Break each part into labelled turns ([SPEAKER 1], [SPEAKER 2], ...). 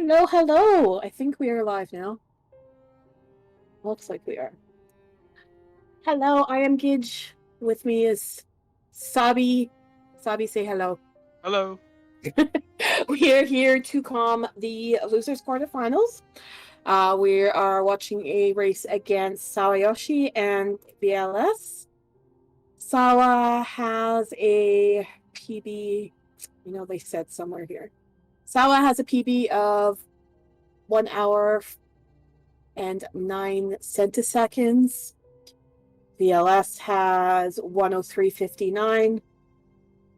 [SPEAKER 1] Hello, hello. I think we are live now. Looks like we are. Hello, I am Gidge. With me is Sabi. Sabi, say hello.
[SPEAKER 2] Hello.
[SPEAKER 1] We are here to calm the losers quarterfinals. We are watching a race against Sawayoshi and BLS. Sawa has a PB. They said somewhere here. Sawa has a PB of 1 hour and 9 centiseconds. VLS has 103.59.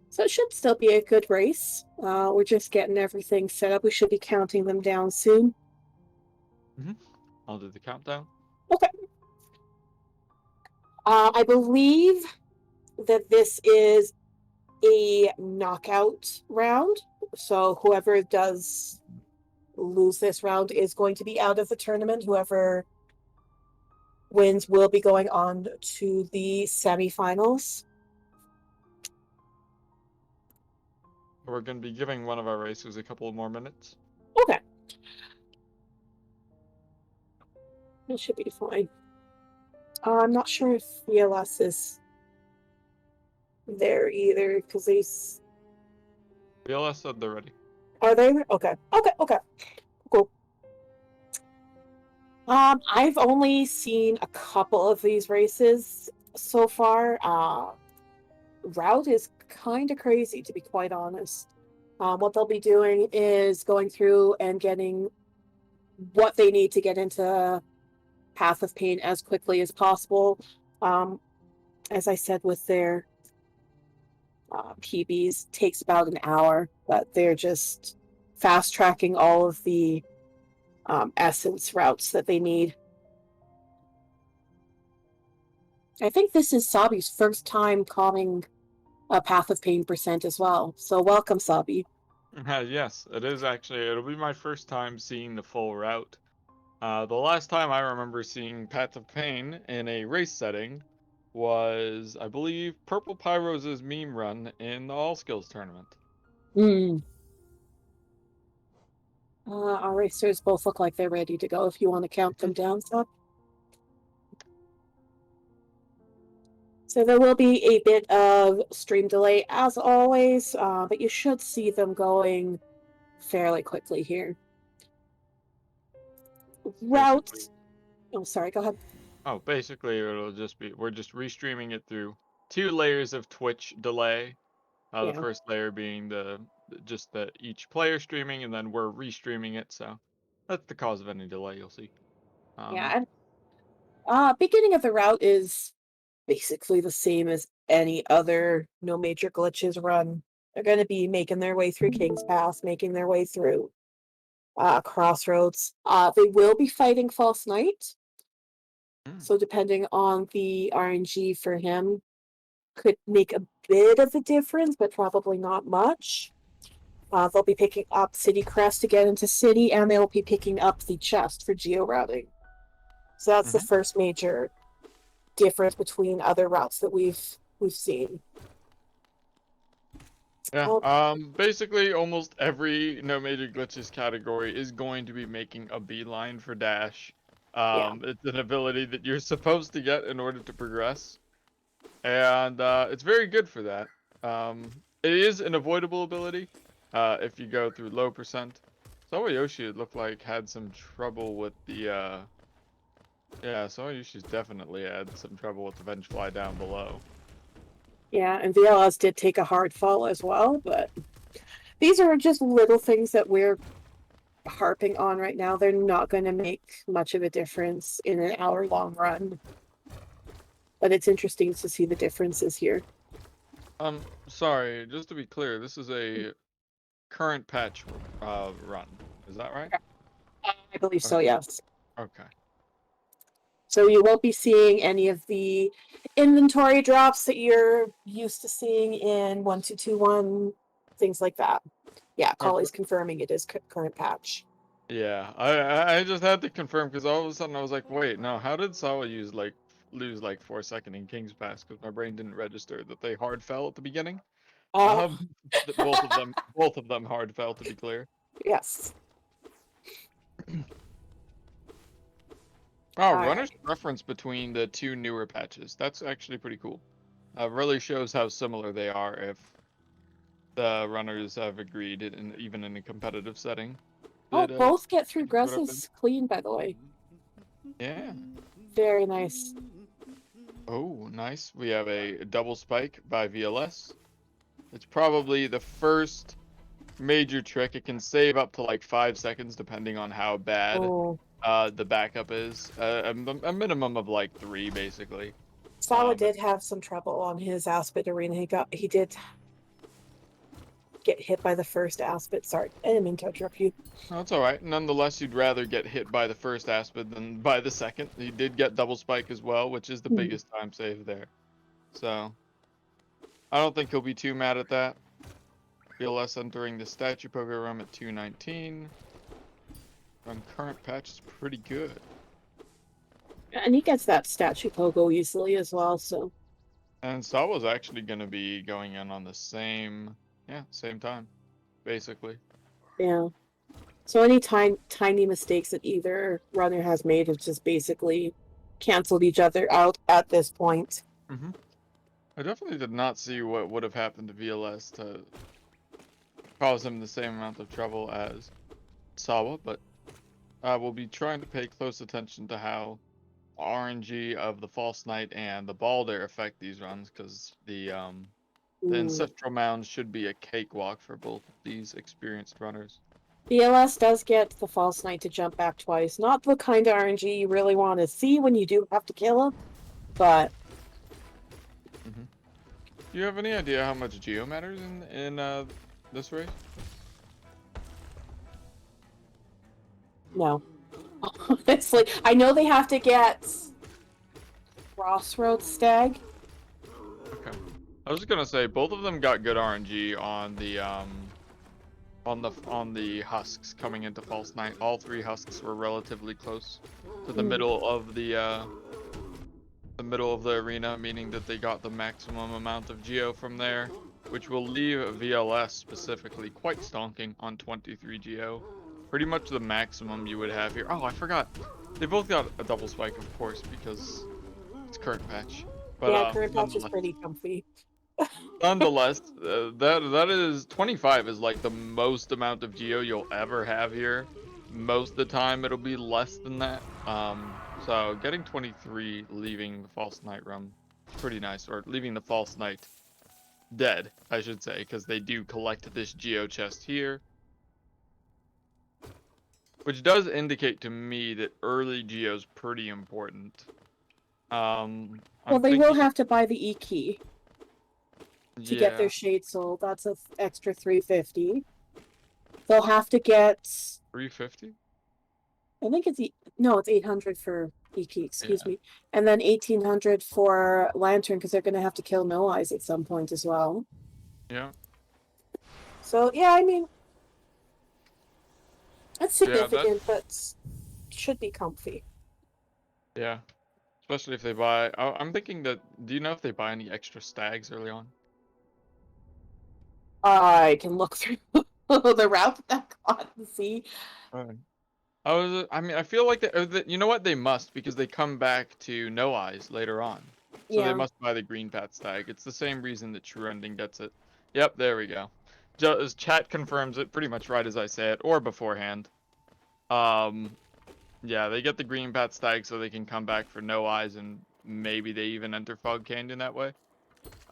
[SPEAKER 1] So it should still be a good race. We're just getting everything set up. We should be counting them down soon.
[SPEAKER 2] I'll do the countdown.
[SPEAKER 1] Okay. I believe that this is a knockout round. So whoever does lose this round is going to be out of the tournament. Whoever wins will be going on to the semifinals.
[SPEAKER 2] We're going to be giving one of our racers a couple more minutes.
[SPEAKER 1] Okay. It should be fine. I'm not sure if VLS is there either because these
[SPEAKER 2] BLS said they're ready.
[SPEAKER 1] are they okay. Cool. I've only seen a couple of these races so far. Route is kind of crazy, to be quite honest. What they'll be doing is going through and getting what they need to get into Path of Pain as quickly as possible. As I said, with their PBs, takes about an hour, but they're just fast tracking all of the essence routes that they need. I think this is Sabi's first time calling a Path of Pain percent as well. So welcome, Sabi.
[SPEAKER 2] Yes, it is actually. It'll be my first time seeing the full route. The last time I remember seeing Path of Pain in a race setting was, I believe, Purple Pyro's meme run in the All Skills tournament.
[SPEAKER 1] Our racers both look like they're ready to go if you want to count them down, Sab. So there will be a bit of stream delay as always, but you should see them going fairly quickly here. Routes. Oh, sorry, go ahead.
[SPEAKER 2] Oh, basically it'll just be, we're just restreaming it through 2 layers of Twitch delay. The first layer being just each player streaming, and then we're restreaming it. So that's the cause of any delay you'll see.
[SPEAKER 1] Yeah. Beginning of the route is basically the same as any other no major glitches run. They're going to be making their way through King's Pass, making their way through Crossroads. They will be fighting False Knight. So depending on the RNG for him, could make a bit of a difference, but probably not much. They'll be picking up City Crest to get into City, and they'll be picking up the chest for geo routing. So that's the first major difference between other routes that we've seen.
[SPEAKER 2] Yeah. Basically, almost every no major glitches category is going to be making a beeline for Dash. It's an ability that you're supposed to get in order to progress, and it's very good for that. It is an avoidable ability if you go through low percent. Sawayoshi, it looked like, had some trouble with the yeah, Sawayoshi's definitely had some trouble with the Vengefly down below.
[SPEAKER 1] Yeah, and VLS did take a hard fall as well, but these are just little things that we're harping on right now. They're not going to make much of a difference in an hour-long run. But it's interesting to see the differences here.
[SPEAKER 2] Sorry, just to be clear, this is a current patch run. Is that right?
[SPEAKER 1] I believe so, yes.
[SPEAKER 2] Okay.
[SPEAKER 1] So you won't be seeing any of the inventory drops that you're used to seeing in 1.2.2.1, things like that. Yeah, Colley's confirming it is current patch.
[SPEAKER 2] Yeah, I just had to confirm because all of a sudden I was like, wait, no, how did Sawa lose like 4 seconds in King's Pass? Because my brain didn't register that they hard fell at the beginning. Both of them hard fell, to be clear.
[SPEAKER 1] Yes.
[SPEAKER 2] Oh, runner's
[SPEAKER 1] Alright.
[SPEAKER 2] preference between the two newer patches. That's actually pretty cool. Really shows how similar they are if the runners have agreed, even in a competitive setting,
[SPEAKER 1] Oh,
[SPEAKER 2] that
[SPEAKER 1] both get
[SPEAKER 2] they
[SPEAKER 1] through
[SPEAKER 2] can put up in.
[SPEAKER 1] Gresses clean, by the way.
[SPEAKER 2] Yeah.
[SPEAKER 1] Very nice.
[SPEAKER 2] Oh, nice. We have a double spike by VLS. It's probably the first major trick. It can save up to like 5 seconds depending on how bad
[SPEAKER 1] Oh,
[SPEAKER 2] the backup is. A minimum of like 3, basically.
[SPEAKER 1] Sawa
[SPEAKER 2] But
[SPEAKER 1] did have some trouble on his Aspid arena. He did get hit by the first Aspid. Sorry, I didn't mean to interrupt you.
[SPEAKER 2] that's all right. Nonetheless, you'd rather get hit by the first Aspid than by the second. He did get double spike as well, which is the
[SPEAKER 1] Hmm.
[SPEAKER 2] biggest time save there. So I don't think he'll be too mad at that. BLS entering the statue program at 219. Run current patch is pretty good.
[SPEAKER 1] And he gets that statue pogo easily as well, so.
[SPEAKER 2] And Sawa's actually going to be going in on the same time, basically.
[SPEAKER 1] Yeah. So any tiny mistakes that either runner has made have just basically canceled each other out at this point.
[SPEAKER 2] Mm-hmm. I definitely did not see what would have happened to VLS to cause him the same amount of trouble as Sawa, but we'll be trying to pay close attention to how RNG of the False Knight and the Balder affect these runs, because the
[SPEAKER 1] Ooh.
[SPEAKER 2] Ancestral Mound should be a cakewalk for both of these experienced runners.
[SPEAKER 1] BLS does get the False Knight to jump back twice. Not the kind of RNG you really want to see when you do have to kill him, but
[SPEAKER 2] Mm-hmm. Do you have any idea how much Geo matters in this race?
[SPEAKER 1] no. Honestly, I know they have to get Crossroads Stag.
[SPEAKER 2] Okay. I was just gonna say both of them got good RNG on the husks coming into False Knight. All 3 husks were relatively close to the middle of the middle of the arena, meaning that they got the maximum amount of Geo from there, which will leave VLS specifically quite stonking on 23 Geo. Pretty much the maximum you would have here. Oh, I forgot. They both got a double spike, of course, because it's current patch. But
[SPEAKER 1] Yeah, current patch is
[SPEAKER 2] nonetheless,
[SPEAKER 1] pretty comfy.
[SPEAKER 2] that is 25 is like the most amount of Geo you'll ever have here. Most of the time it'll be less than that. So getting 23, leaving the False Knight realm, pretty nice. Or leaving the False Knight dead, I should say, because they do collect this Geo chest here, which does indicate to me that early Geo's pretty important.
[SPEAKER 1] Well,
[SPEAKER 2] I'm
[SPEAKER 1] they will
[SPEAKER 2] thinking,
[SPEAKER 1] have to buy the E key to get their
[SPEAKER 2] yeah,
[SPEAKER 1] shade sold. That's a extra 350. They'll have to get
[SPEAKER 2] 350.
[SPEAKER 1] I think no, it's 800 for EK, excuse
[SPEAKER 2] Yeah,
[SPEAKER 1] me. And then 1800 for Lantern because they're going to have to kill No Eyes at some point as well.
[SPEAKER 2] yeah,
[SPEAKER 1] So, yeah, I mean, that's
[SPEAKER 2] yeah. That
[SPEAKER 1] significant, but should be comfy.
[SPEAKER 2] Yeah, especially if they buy. I'm thinking that. Do you know if they buy any extra stags early on?
[SPEAKER 1] I can look through the route that got and see.
[SPEAKER 2] Right. I mean, I feel like you know what? They must, because they come back to No Eyes later on. So they
[SPEAKER 1] Yeah.
[SPEAKER 2] must buy the green pat stag. It's the same reason that True Ending gets it. Yep, there we go. Just chat confirms it pretty much right as I say it, or beforehand. Um, yeah, they get the green pat stag so they can come back for No Eyes, and maybe they even enter Fog Canyon that way.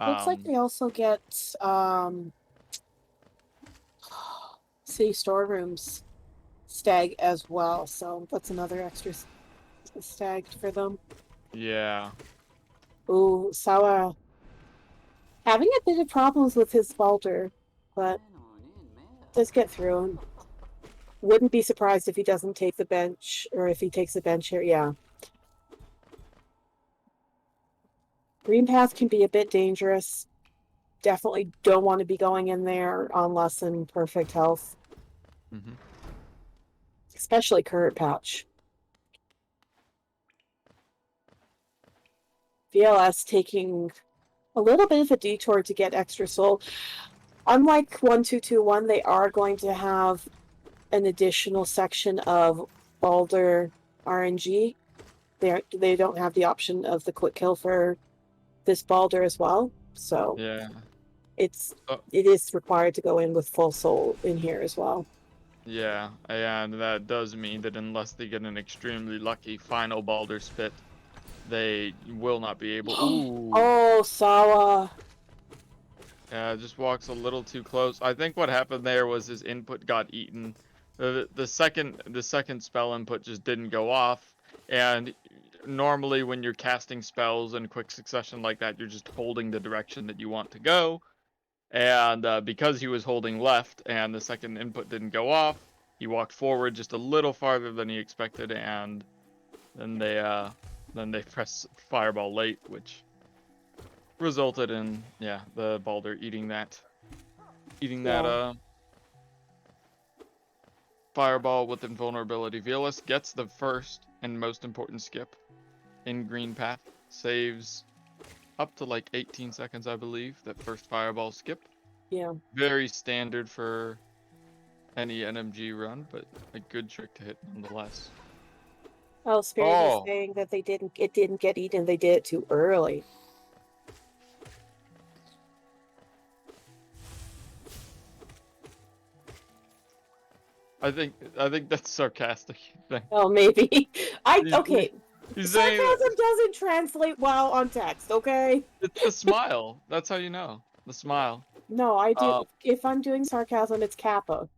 [SPEAKER 1] Looks like
[SPEAKER 2] Um,
[SPEAKER 1] they also get city storerooms stag as well. So that's another extra stag for them.
[SPEAKER 2] yeah.
[SPEAKER 1] Ooh, Sawa having a bit of problems with his falter, but does get through him. Wouldn't be surprised if he doesn't take the bench, or if he takes the bench here. Yeah. Green path can be a bit dangerous. Definitely don't want to be going in there on less than perfect health,
[SPEAKER 2] Hmm.
[SPEAKER 1] especially current patch. VLS taking a little bit of a detour to get extra soul. Unlike 1221, they are going to have an additional section of Balder RNG. They don't have the option of the quick kill for this Balder as well. So
[SPEAKER 2] Yeah.
[SPEAKER 1] it's
[SPEAKER 2] Oh,
[SPEAKER 1] it is required to go in with full soul in here as well.
[SPEAKER 2] yeah, and that does mean that unless they get an extremely lucky final Baldur's Pit, they will not be able. Ooh.
[SPEAKER 1] Oh, Sawa.
[SPEAKER 2] Yeah, just walks a little too close. I think what happened there was his input got eaten. The second spell input just didn't go off, and normally when you're casting spells in quick succession like that, you're just holding the direction that you want to go. And because he was holding left and the second input didn't go off, he walked forward just a little farther than he expected, and then they press fireball late, which resulted in the Balder eating that
[SPEAKER 1] Yeah,
[SPEAKER 2] fireball with invulnerability. VLS gets the first and most important skip in green path, saves up to like 18 seconds, I believe, that first fireball skip.
[SPEAKER 1] yeah.
[SPEAKER 2] Very standard for any NMG run, but a good trick to hit nonetheless.
[SPEAKER 1] Oh, Spirit is
[SPEAKER 2] Oh,
[SPEAKER 1] saying that it didn't get eaten. They did it too early.
[SPEAKER 2] I think that's sarcastic.
[SPEAKER 1] Oh, maybe.
[SPEAKER 2] He's,
[SPEAKER 1] Okay.
[SPEAKER 2] he's saying that
[SPEAKER 1] Sarcasm doesn't translate well on text, okay?
[SPEAKER 2] it's the smile. That's how you know. The smile.
[SPEAKER 1] No, I
[SPEAKER 2] Uh,
[SPEAKER 1] do. If I'm doing sarcasm, it's Kappa.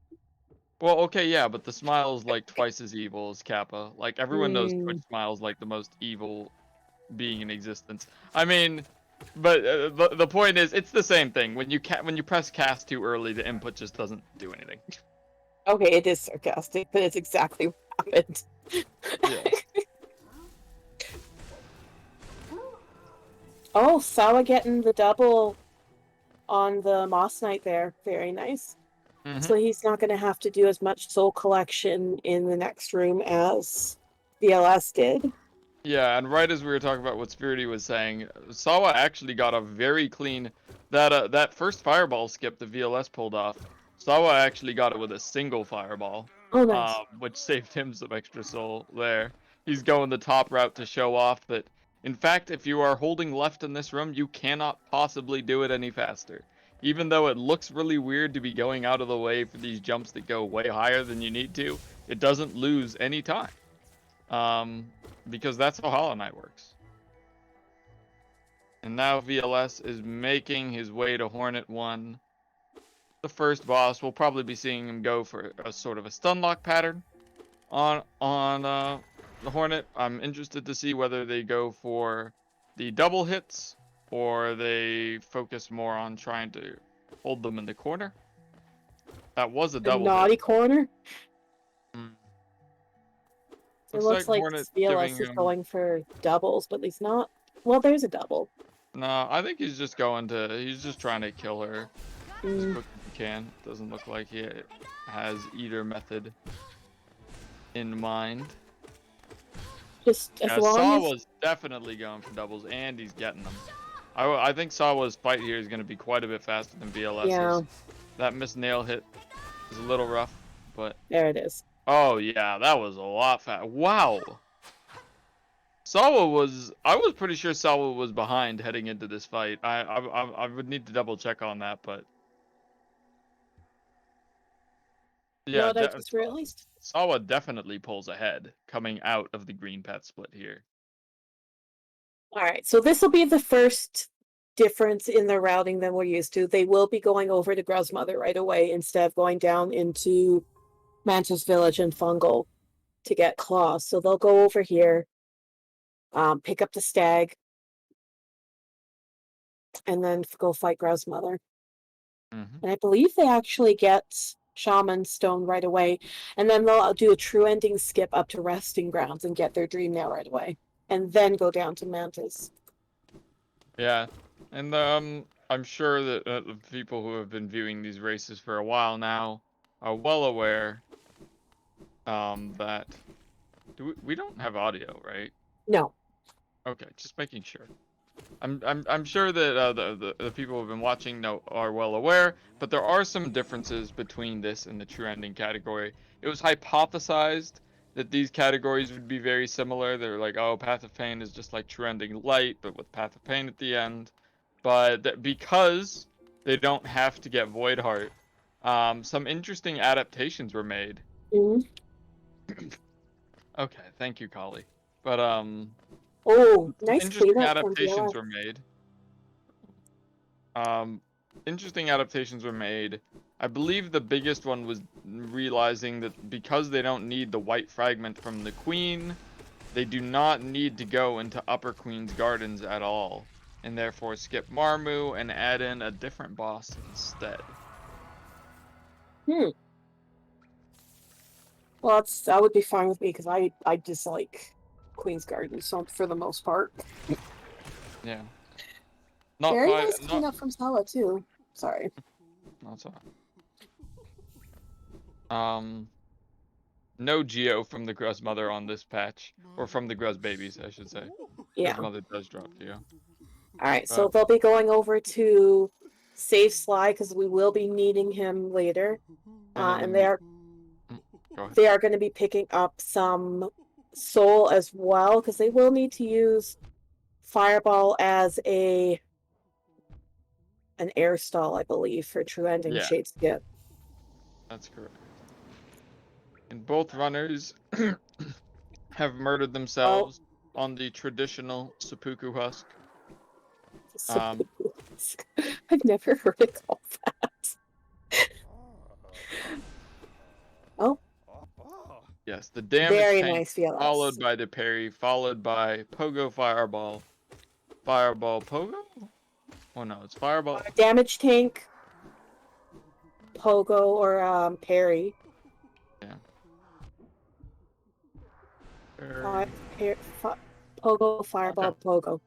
[SPEAKER 2] well, okay, yeah, but the smile is like twice as evil as Kappa. Like everyone knows Twitch
[SPEAKER 1] Mm,
[SPEAKER 2] smile's like the most evil being in existence. I mean, but the point is, it's the same thing. When you press cast too early, the input just doesn't do anything.
[SPEAKER 1] okay, it is sarcastic, but it's exactly what happened.
[SPEAKER 2] Yeah.
[SPEAKER 1] Oh, Sawa getting the double on the Moss Knight there. Very nice.
[SPEAKER 2] Hmm.
[SPEAKER 1] So he's not going to have to do as much soul collection in the next room as VLS did.
[SPEAKER 2] Yeah, and right as we were talking about what Spirity was saying, Sawa actually got a very clean that first fireball skip the VLS pulled off. Sawa actually got it with a single fireball,
[SPEAKER 1] Oh, nice.
[SPEAKER 2] which saved him some extra soul there. He's going the top route to show off that, in fact, if you are holding left in this room, you cannot possibly do it any faster. Even though it looks really weird to be going out of the way for these jumps that go way higher than you need to, it doesn't lose any time. Um, because that's how Hollow Knight works. And now VLS is making his way to Hornet 1. The first boss, we'll probably be seeing him go for a sort of a stun lock pattern on the Hornet. I'm interested to see whether they go for the double hits or they focus more on trying to hold them in the corner. That was a
[SPEAKER 1] The
[SPEAKER 2] double hit.
[SPEAKER 1] naughty corner.
[SPEAKER 2] Mm.
[SPEAKER 1] It
[SPEAKER 2] Looks like
[SPEAKER 1] looks like
[SPEAKER 2] Hornet giving
[SPEAKER 1] VLS is
[SPEAKER 2] him.
[SPEAKER 1] going for doubles, but he's not. Well, there's a double.
[SPEAKER 2] No, I think he's just going to. He's just trying to kill her as
[SPEAKER 1] Mm,
[SPEAKER 2] quick as he can. Doesn't look like he has either method in mind.
[SPEAKER 1] just as
[SPEAKER 2] Yeah,
[SPEAKER 1] long
[SPEAKER 2] Saw
[SPEAKER 1] as.
[SPEAKER 2] was definitely going for doubles, and he's getting them. I think Sawa's fight here is going to be quite a bit faster than
[SPEAKER 1] Yeah,
[SPEAKER 2] BLS's. That missed nail hit is a little rough, but
[SPEAKER 1] there it is.
[SPEAKER 2] oh yeah, that was a lot fast. Wow. Sawa was. I was pretty sure Sawa was behind heading into this fight. I would need to double check on that, but
[SPEAKER 1] You know
[SPEAKER 2] yeah,
[SPEAKER 1] what I just realized?
[SPEAKER 2] Sawa definitely pulls ahead coming out of the green pet split here.
[SPEAKER 1] All right, so this will be the first difference in the routing than we're used to. They will be going over to Grozmother right away instead of going down into Mantis Village and Fungal to get Claws. So they'll go over here, pick up the stag, and then go fight Grozmother.
[SPEAKER 2] Hmm.
[SPEAKER 1] And I believe they actually get Shaman Stone right away. And then they'll do a true ending skip up to Resting Grounds and get their Dream Nail right away. And then go down to Mantis.
[SPEAKER 2] Yeah, and I'm sure that the people who have been viewing these races for a while now are well aware that we don't have audio, right?
[SPEAKER 1] No.
[SPEAKER 2] Okay, just making sure. I'm sure that the people who have been watching are well aware, but there are some differences between this and the true ending category. It was hypothesized that these categories would be very similar. They're like, oh, Path of Pain is just like True Ending Light, but with Path of Pain at the end. But because they don't have to get Void Heart, some interesting adaptations were made.
[SPEAKER 1] Mhm.
[SPEAKER 2] Okay, thank you, Kali. But
[SPEAKER 1] Oh,
[SPEAKER 2] some
[SPEAKER 1] nice
[SPEAKER 2] interesting
[SPEAKER 1] cleanup from
[SPEAKER 2] adaptations
[SPEAKER 1] VLS.
[SPEAKER 2] were made. Um, interesting adaptations were made. I believe the biggest one was realizing that because they don't need the white fragment from the queen, they do not need to go into Upper Queen's Gardens at all, and therefore skip Marmu and add in a different boss instead.
[SPEAKER 1] Hmm. Well, that would be fine with me because I dislike Queen's Garden, so for the most part.
[SPEAKER 2] Yeah. Not
[SPEAKER 1] Very
[SPEAKER 2] fi
[SPEAKER 1] nice
[SPEAKER 2] not
[SPEAKER 1] cleanup from Sawa too. Sorry.
[SPEAKER 2] not so. No Geo from the Gruz Mother on this patch, or from the Gruz babies, I should say.
[SPEAKER 1] Yeah.
[SPEAKER 2] Gruz Mother does drop Geo.
[SPEAKER 1] All right. So
[SPEAKER 2] But
[SPEAKER 1] they'll be going over to save Sly because we will be needing him later.
[SPEAKER 2] and in the
[SPEAKER 1] And
[SPEAKER 2] go ahead.
[SPEAKER 1] they are going to be picking up some soul as well because they will need to use Fireball as an air stall, I believe, for True Ending
[SPEAKER 2] Yeah,
[SPEAKER 1] Shade Skip.
[SPEAKER 2] that's correct. And both runners have murdered
[SPEAKER 1] Oh,
[SPEAKER 2] themselves on the traditional seppuku husk. Um,
[SPEAKER 1] seppuku. I've never heard it called that. Oh,
[SPEAKER 2] yes, the damage
[SPEAKER 1] very
[SPEAKER 2] tank
[SPEAKER 1] nice VLS.
[SPEAKER 2] followed by the parry, followed by Pogo Fireball, Fireball Pogo. Oh no, it's Fireball.
[SPEAKER 1] Damage tank, Pogo, or Parry.
[SPEAKER 2] Yeah.
[SPEAKER 1] Five,
[SPEAKER 2] Parry.
[SPEAKER 1] Pogo,
[SPEAKER 2] Okay.
[SPEAKER 1] Fireball, Pogo.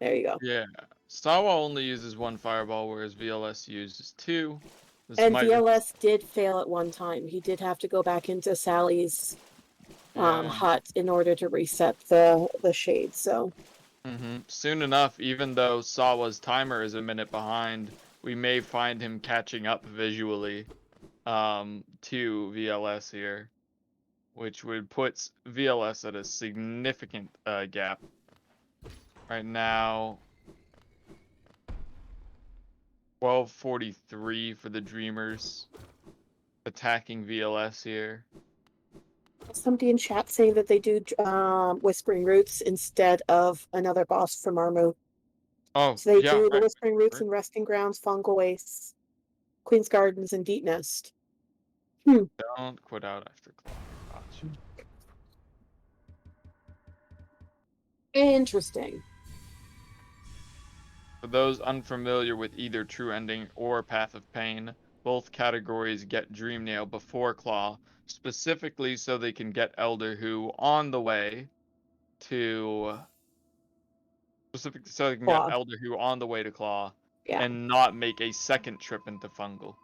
[SPEAKER 1] There you go.
[SPEAKER 2] Yeah. Sawa only uses one Fireball, whereas VLS uses two. This
[SPEAKER 1] And
[SPEAKER 2] might.
[SPEAKER 1] VLS did fail at one time. He did have to go back into Sally's
[SPEAKER 2] Yeah.
[SPEAKER 1] hut in order to reset the shade. So
[SPEAKER 2] Soon enough, even though Sawa's timer is a minute behind, we may find him catching up visually to VLS here, which would put VLS at a significant gap. Right now, 12:43 for the Dreamers attacking VLS here.
[SPEAKER 1] somebody in chat saying that they do Whispering Roots instead of another boss from Armu.
[SPEAKER 2] Oh,
[SPEAKER 1] So they
[SPEAKER 2] yeah,
[SPEAKER 1] do the
[SPEAKER 2] right.
[SPEAKER 1] Whispering Roots
[SPEAKER 2] Right.
[SPEAKER 1] and Resting Grounds, Fungal Wastes, Queen's Gardens, and Deep Nest. Hmm.
[SPEAKER 2] Don't quit out after Claw. Gotcha.
[SPEAKER 1] Interesting.
[SPEAKER 2] For those unfamiliar with either True Ending or Path of Pain, both categories get Dream Nail before Claw, specifically so they can get Elder Who on the way to specifically so they can get
[SPEAKER 1] Claw.
[SPEAKER 2] Elder Who on the way to Claw
[SPEAKER 1] Yeah.
[SPEAKER 2] and not make a second trip into Fungal.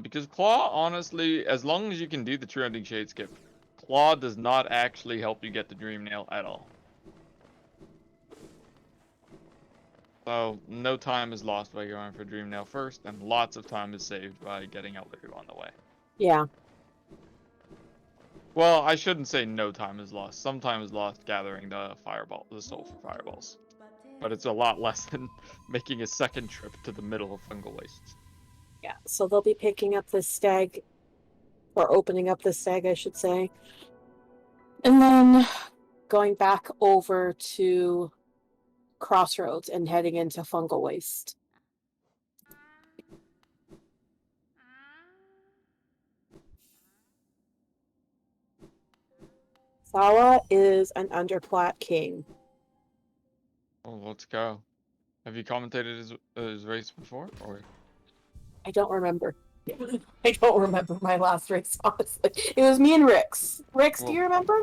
[SPEAKER 2] Because Claw, honestly, as long as you can do the True Ending Shade Skip, Claw does not actually help you get the Dream Nail at all. So no time is lost by going for Dream Nail first, and lots of time is saved by getting Elder Who on the way.
[SPEAKER 1] Yeah.
[SPEAKER 2] Well, I shouldn't say no time is lost. Some time is lost gathering the soul for fireballs. But it's a lot less than making a second trip to the middle of Fungal Wastes.
[SPEAKER 1] Yeah. So they'll be picking up the stag, or opening up the stag, I should say. And then going back over to Crossroads and heading into Fungal Waste. Sawa is an underplat king.
[SPEAKER 2] Well, let's go. Have you commentated his race before, or?
[SPEAKER 1] I don't remember. I don't remember my last race, honestly. It was me and Rix. Rix, do
[SPEAKER 2] Well,
[SPEAKER 1] you remember?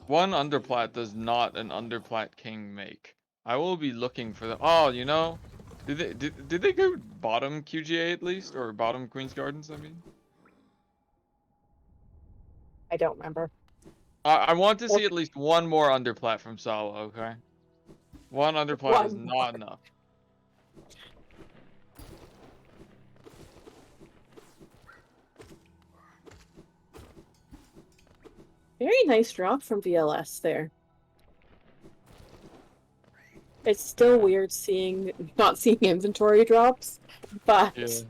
[SPEAKER 2] one underplat does not an underplat king make. I will be looking for the. Oh, you know, did they go bottom QGA at least, or bottom Queen's Gardens? I mean.
[SPEAKER 1] I don't remember.
[SPEAKER 2] I want to
[SPEAKER 1] Well,
[SPEAKER 2] see at least one more underplat from Sawa, okay? One underplat is
[SPEAKER 1] one more.
[SPEAKER 2] not enough.
[SPEAKER 1] Very nice drop from VLS there. It's still
[SPEAKER 2] Yeah.
[SPEAKER 1] weird not seeing inventory drops, but
[SPEAKER 2] Yeah.
[SPEAKER 1] so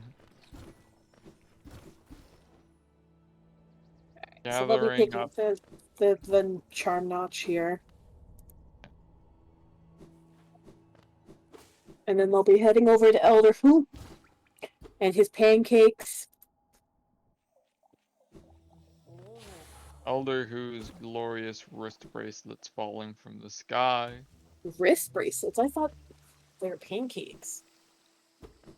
[SPEAKER 1] they'll be
[SPEAKER 2] Gathering
[SPEAKER 1] picking
[SPEAKER 2] up.
[SPEAKER 1] up the charm notch here. And then they'll be heading over to Elder Fu and his pancakes.
[SPEAKER 2] Elder whose glorious wrist bracelets falling from the sky.
[SPEAKER 1] Wrist bracelets. I thought they were pancakes.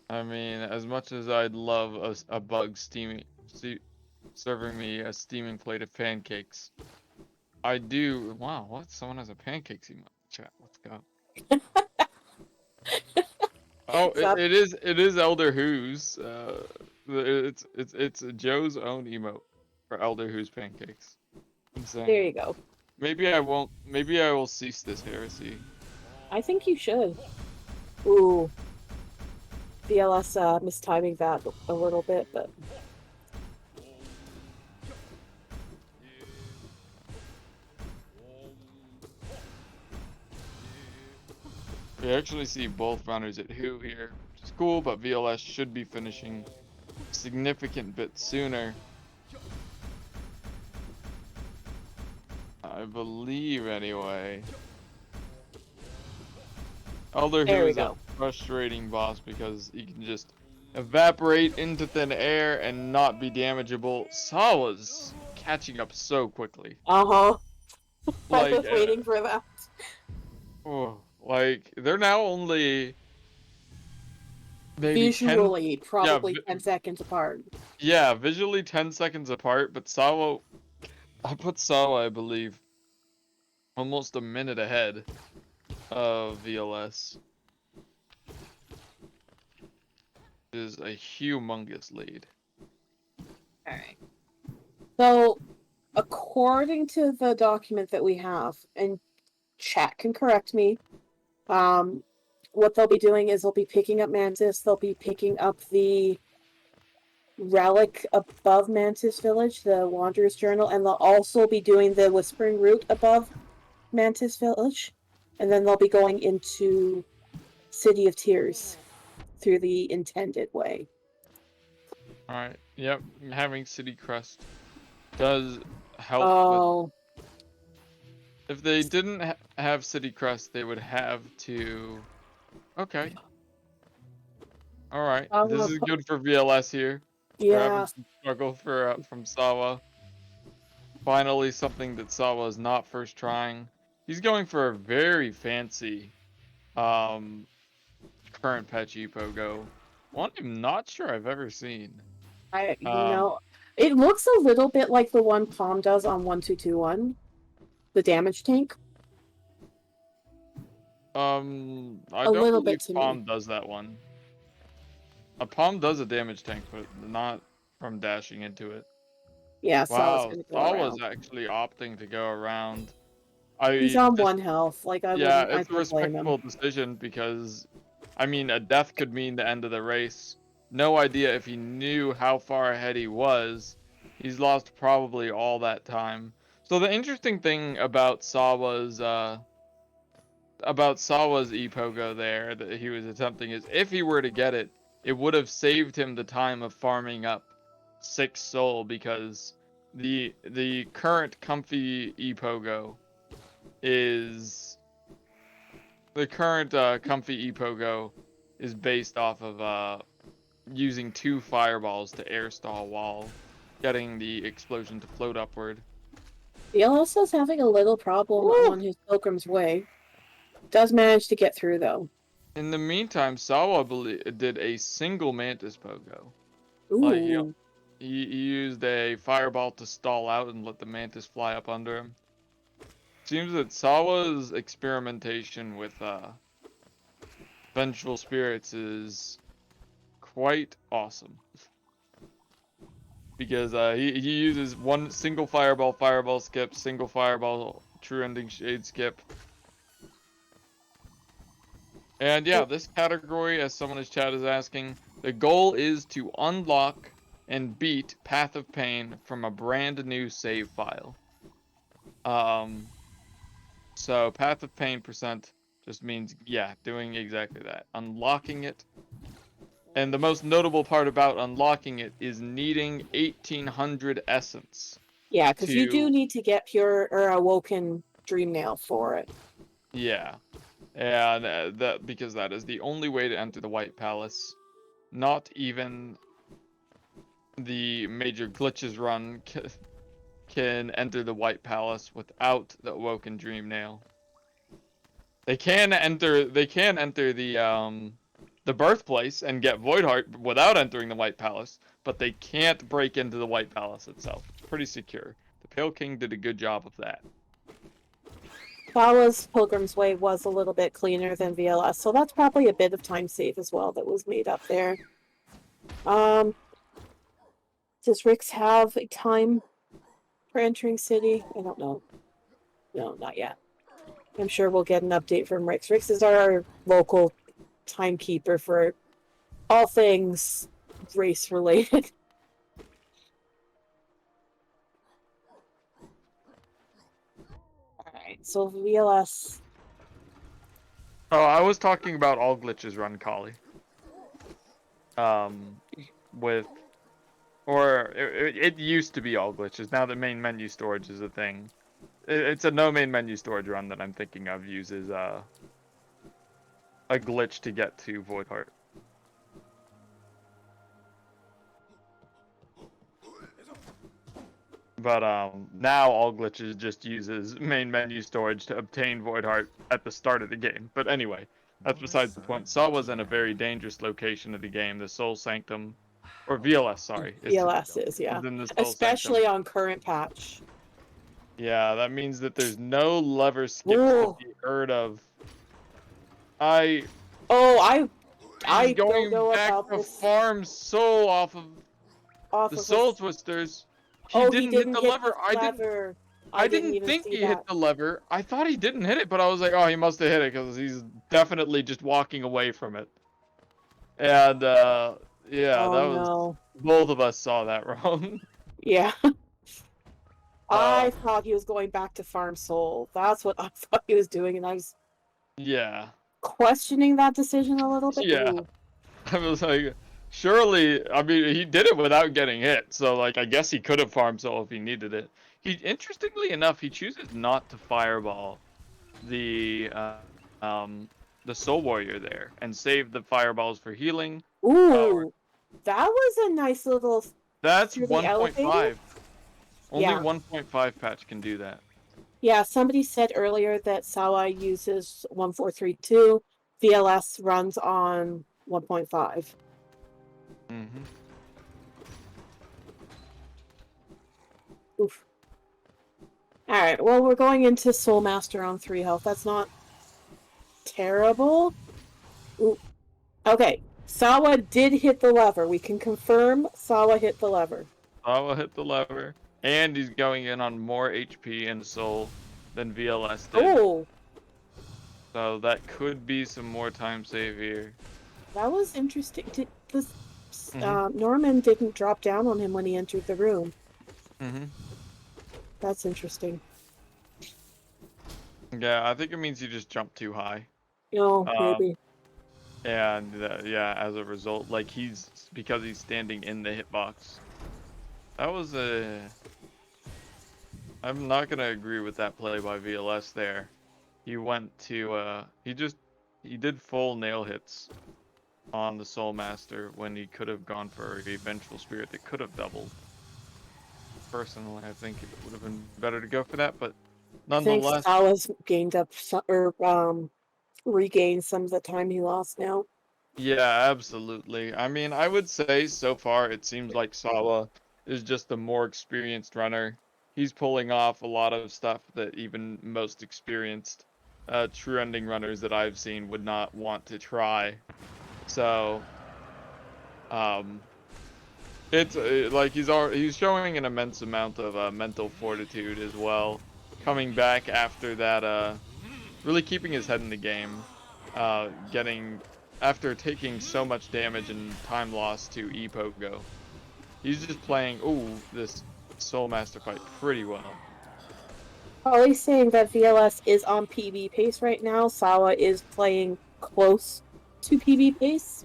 [SPEAKER 2] I mean, as much as I'd love a bug serving me a steaming plate of pancakes, I do. Wow, what? Someone has a pancakes emote chat. Let's go. Oh,
[SPEAKER 1] Is that
[SPEAKER 2] it is Elder Who's. It's Joe's own emote for Elder Who's pancakes.
[SPEAKER 1] there
[SPEAKER 2] Insane.
[SPEAKER 1] you go.
[SPEAKER 2] Maybe I won't. Maybe I will cease this heresy.
[SPEAKER 1] I think you should. Ooh. VLS mistiming that a little bit, but
[SPEAKER 2] We actually see both runners at Who here, which is cool, but VLS should be finishing a significant bit sooner. I believe, anyway. Elder Who
[SPEAKER 1] there we
[SPEAKER 2] is a
[SPEAKER 1] go.
[SPEAKER 2] frustrating boss because he can just evaporate into thin air and not be damageable. Sawa's catching up so quickly.
[SPEAKER 1] Uh-huh. I
[SPEAKER 2] Like,
[SPEAKER 1] was waiting for that.
[SPEAKER 2] oh, like they're now only maybe 10,
[SPEAKER 1] Visually,
[SPEAKER 2] yeah,
[SPEAKER 1] probably 10 seconds apart.
[SPEAKER 2] yeah, visually 10 seconds apart, but I put Sawa, I believe, almost a minute ahead of VLS. Is a humongous lead.
[SPEAKER 1] Alright. So, according to the document that we have, and chat can correct me, what they'll be doing is they'll be picking up Mantis, they'll be picking up the relic above Mantis Village, the Wanderer's Journal, and they'll also be doing the Whispering Route above Mantis Village. And then they'll be going into City of Tears through the intended way.
[SPEAKER 2] Alright, yep, having City Crest does help with.
[SPEAKER 1] Oh.
[SPEAKER 2] If they didn't have City Crest, they would have to. Okay. Alright, this is good for VLS here. We're having
[SPEAKER 1] Yeah.
[SPEAKER 2] some struggle from Sawa. Finally, something that Sawa is not first trying. He's going for a very fancy um, current Pechi Pogo. One I'm not sure I've ever seen. Um,
[SPEAKER 1] It looks a little bit like the one Palm does on 1221, the damage tank.
[SPEAKER 2] I
[SPEAKER 1] A
[SPEAKER 2] don't
[SPEAKER 1] little
[SPEAKER 2] believe
[SPEAKER 1] bit to me.
[SPEAKER 2] Palm does that one. A Palm does a damage tank, but not from dashing into it.
[SPEAKER 1] Yeah, so it's
[SPEAKER 2] Wow,
[SPEAKER 1] gonna go
[SPEAKER 2] Sawa's
[SPEAKER 1] around.
[SPEAKER 2] actually opting to go around.
[SPEAKER 1] He's
[SPEAKER 2] I
[SPEAKER 1] on
[SPEAKER 2] just,
[SPEAKER 1] one health. Like
[SPEAKER 2] yeah,
[SPEAKER 1] I
[SPEAKER 2] it's a
[SPEAKER 1] don't blame him.
[SPEAKER 2] respectable decision because, I mean, a death could mean the end of the race. No idea if he knew how far ahead he was. He's lost probably all that time. So the interesting thing about Sawa's Epogo there that he was attempting is if he were to get it, it would have saved him the time of farming up 6 soul because the current comfy Epogo is the current comfy Epogo is based off of using 2 fireballs to air stall while getting the explosion to float upward.
[SPEAKER 1] is having a little problem
[SPEAKER 2] Woo!
[SPEAKER 1] on his Pilgrim's Way. Does manage to get through though.
[SPEAKER 2] In the meantime, Sawa did a single Mantis Pogo. Like
[SPEAKER 1] Ooh.
[SPEAKER 2] he used a fireball to stall out and let the Mantis fly up under him. Seems that Sawa's experimentation with vengeful spirits is quite awesome. Because he uses one single fireball skip, single fireball true ending shade skip. And yeah, this category, as someone in chat is asking, the goal is to unlock and beat Path of Pain from a brand new save file. Um, so Path of Pain percent just means, yeah, doing exactly that. Unlocking it. And the most notable part about unlocking it is needing 1800 essence
[SPEAKER 1] Yeah, because you do
[SPEAKER 2] to,
[SPEAKER 1] need to get pure or awoken dream nail for it.
[SPEAKER 2] yeah. And that because that is the only way to enter the White Palace. Not even the major glitches run can enter the White Palace without the Awoken Dream Nail. They can enter the birthplace and get Void Heart without entering the White Palace, but they can't break into the White Palace itself. Pretty secure. The Pale King did a good job of that.
[SPEAKER 1] Vala's Pilgrim's Way was a little bit cleaner than VLS, so that's probably a bit of time save as well that was made up there. Does Rix have a time for entering city? I don't know. No, not yet. I'm sure we'll get an update from Rix. Rix is our local timekeeper for all things race related. Alright, so VLS.
[SPEAKER 2] Oh, I was talking about all glitches run Kali. With or it used to be all glitches. Now the main menu storage is a thing. It's a no main menu storage run that I'm thinking of uses a glitch to get to Void Heart. But now all glitches just uses main menu storage to obtain Void Heart at the start of the game. But anyway, that's besides the point. Sawa's in a very dangerous location of the game, the Soul Sanctum, or VLS, sorry.
[SPEAKER 1] VLS is, yeah.
[SPEAKER 2] Is in the Soul
[SPEAKER 1] Especially
[SPEAKER 2] Sanctum.
[SPEAKER 1] on current patch.
[SPEAKER 2] Yeah, that means that there's no lever skips to
[SPEAKER 1] Ooh.
[SPEAKER 2] be heard of.
[SPEAKER 1] Oh,
[SPEAKER 2] He's
[SPEAKER 1] I don't
[SPEAKER 2] going
[SPEAKER 1] know
[SPEAKER 2] back
[SPEAKER 1] about
[SPEAKER 2] to
[SPEAKER 1] this
[SPEAKER 2] farm soul off of
[SPEAKER 1] off
[SPEAKER 2] the
[SPEAKER 1] of
[SPEAKER 2] Soul
[SPEAKER 1] us.
[SPEAKER 2] Twisters. He
[SPEAKER 1] Oh, he
[SPEAKER 2] didn't hit
[SPEAKER 1] didn't
[SPEAKER 2] the
[SPEAKER 1] hit the
[SPEAKER 2] lever.
[SPEAKER 1] lever. I
[SPEAKER 2] I
[SPEAKER 1] didn't
[SPEAKER 2] didn't
[SPEAKER 1] even
[SPEAKER 2] think
[SPEAKER 1] see
[SPEAKER 2] he hit
[SPEAKER 1] that.
[SPEAKER 2] the lever. I thought he didn't hit it, but I was like, oh, he must have hit it because he's definitely just walking away from it. And yeah,
[SPEAKER 1] Oh
[SPEAKER 2] that was
[SPEAKER 1] no.
[SPEAKER 2] both of us saw that wrong.
[SPEAKER 1] Yeah.
[SPEAKER 2] uh,
[SPEAKER 1] I thought he was going back to Farm Soul. That's what I thought he was doing, and I was
[SPEAKER 2] yeah,
[SPEAKER 1] questioning that decision a little bit.
[SPEAKER 2] yeah.
[SPEAKER 1] Ooh.
[SPEAKER 2] I was like, surely, I mean, he did it without getting hit, so like, I guess he could have farmed soul if he needed it. Interestingly enough, he chooses not to fireball the um the soul warrior there and save the fireballs for healing.
[SPEAKER 1] Ooh. That was a nice little
[SPEAKER 2] That's
[SPEAKER 1] through the elevator.
[SPEAKER 2] 1.5. Only
[SPEAKER 1] Yeah.
[SPEAKER 2] 1.5 patch can do that.
[SPEAKER 1] Yeah, somebody said earlier that Sawa uses 1432. VLS runs on 1.5.
[SPEAKER 2] Mm-hmm.
[SPEAKER 1] Oof. Alright, well, we're going into Soul Master on 3 health. That's not terrible. Ooh. Okay, Sawa did hit the lever. We can confirm Sawa hit the lever.
[SPEAKER 2] I will hit the lever, and he's going in on more HP and soul than VLS did.
[SPEAKER 1] Oh,
[SPEAKER 2] So that could be some more time save here.
[SPEAKER 1] that was interesting. Norman didn't drop down on him when he entered the room.
[SPEAKER 2] Mm-hmm.
[SPEAKER 1] That's interesting.
[SPEAKER 2] Yeah, I think it means he just jumped too high.
[SPEAKER 1] No, maybe.
[SPEAKER 2] And yeah, as a result, like because he's standing in the hitbox. That was a. I'm not gonna agree with that play by VLS there. He went to he did full nail hits on the Soul Master when he could have gone for a Vengeful Spirit that could have doubled. Personally, I think it would have been better to go for that, but
[SPEAKER 1] I think
[SPEAKER 2] nonetheless.
[SPEAKER 1] Sawa's gained up or regained some of the time he lost now.
[SPEAKER 2] Yeah, absolutely. I mean, I would say so far it seems like Sawa is just a more experienced runner. He's pulling off a lot of stuff that even most experienced true ending runners that I've seen would not want to try. So, um, it's like he's showing an immense amount of mental fortitude as well, coming back after that really keeping his head in the game, getting after taking so much damage and time loss to Epogo. He's just playing this Soul Master fight pretty well.
[SPEAKER 1] Holly's saying that VLS is on PB pace right now. Sawa is playing close to PB pace.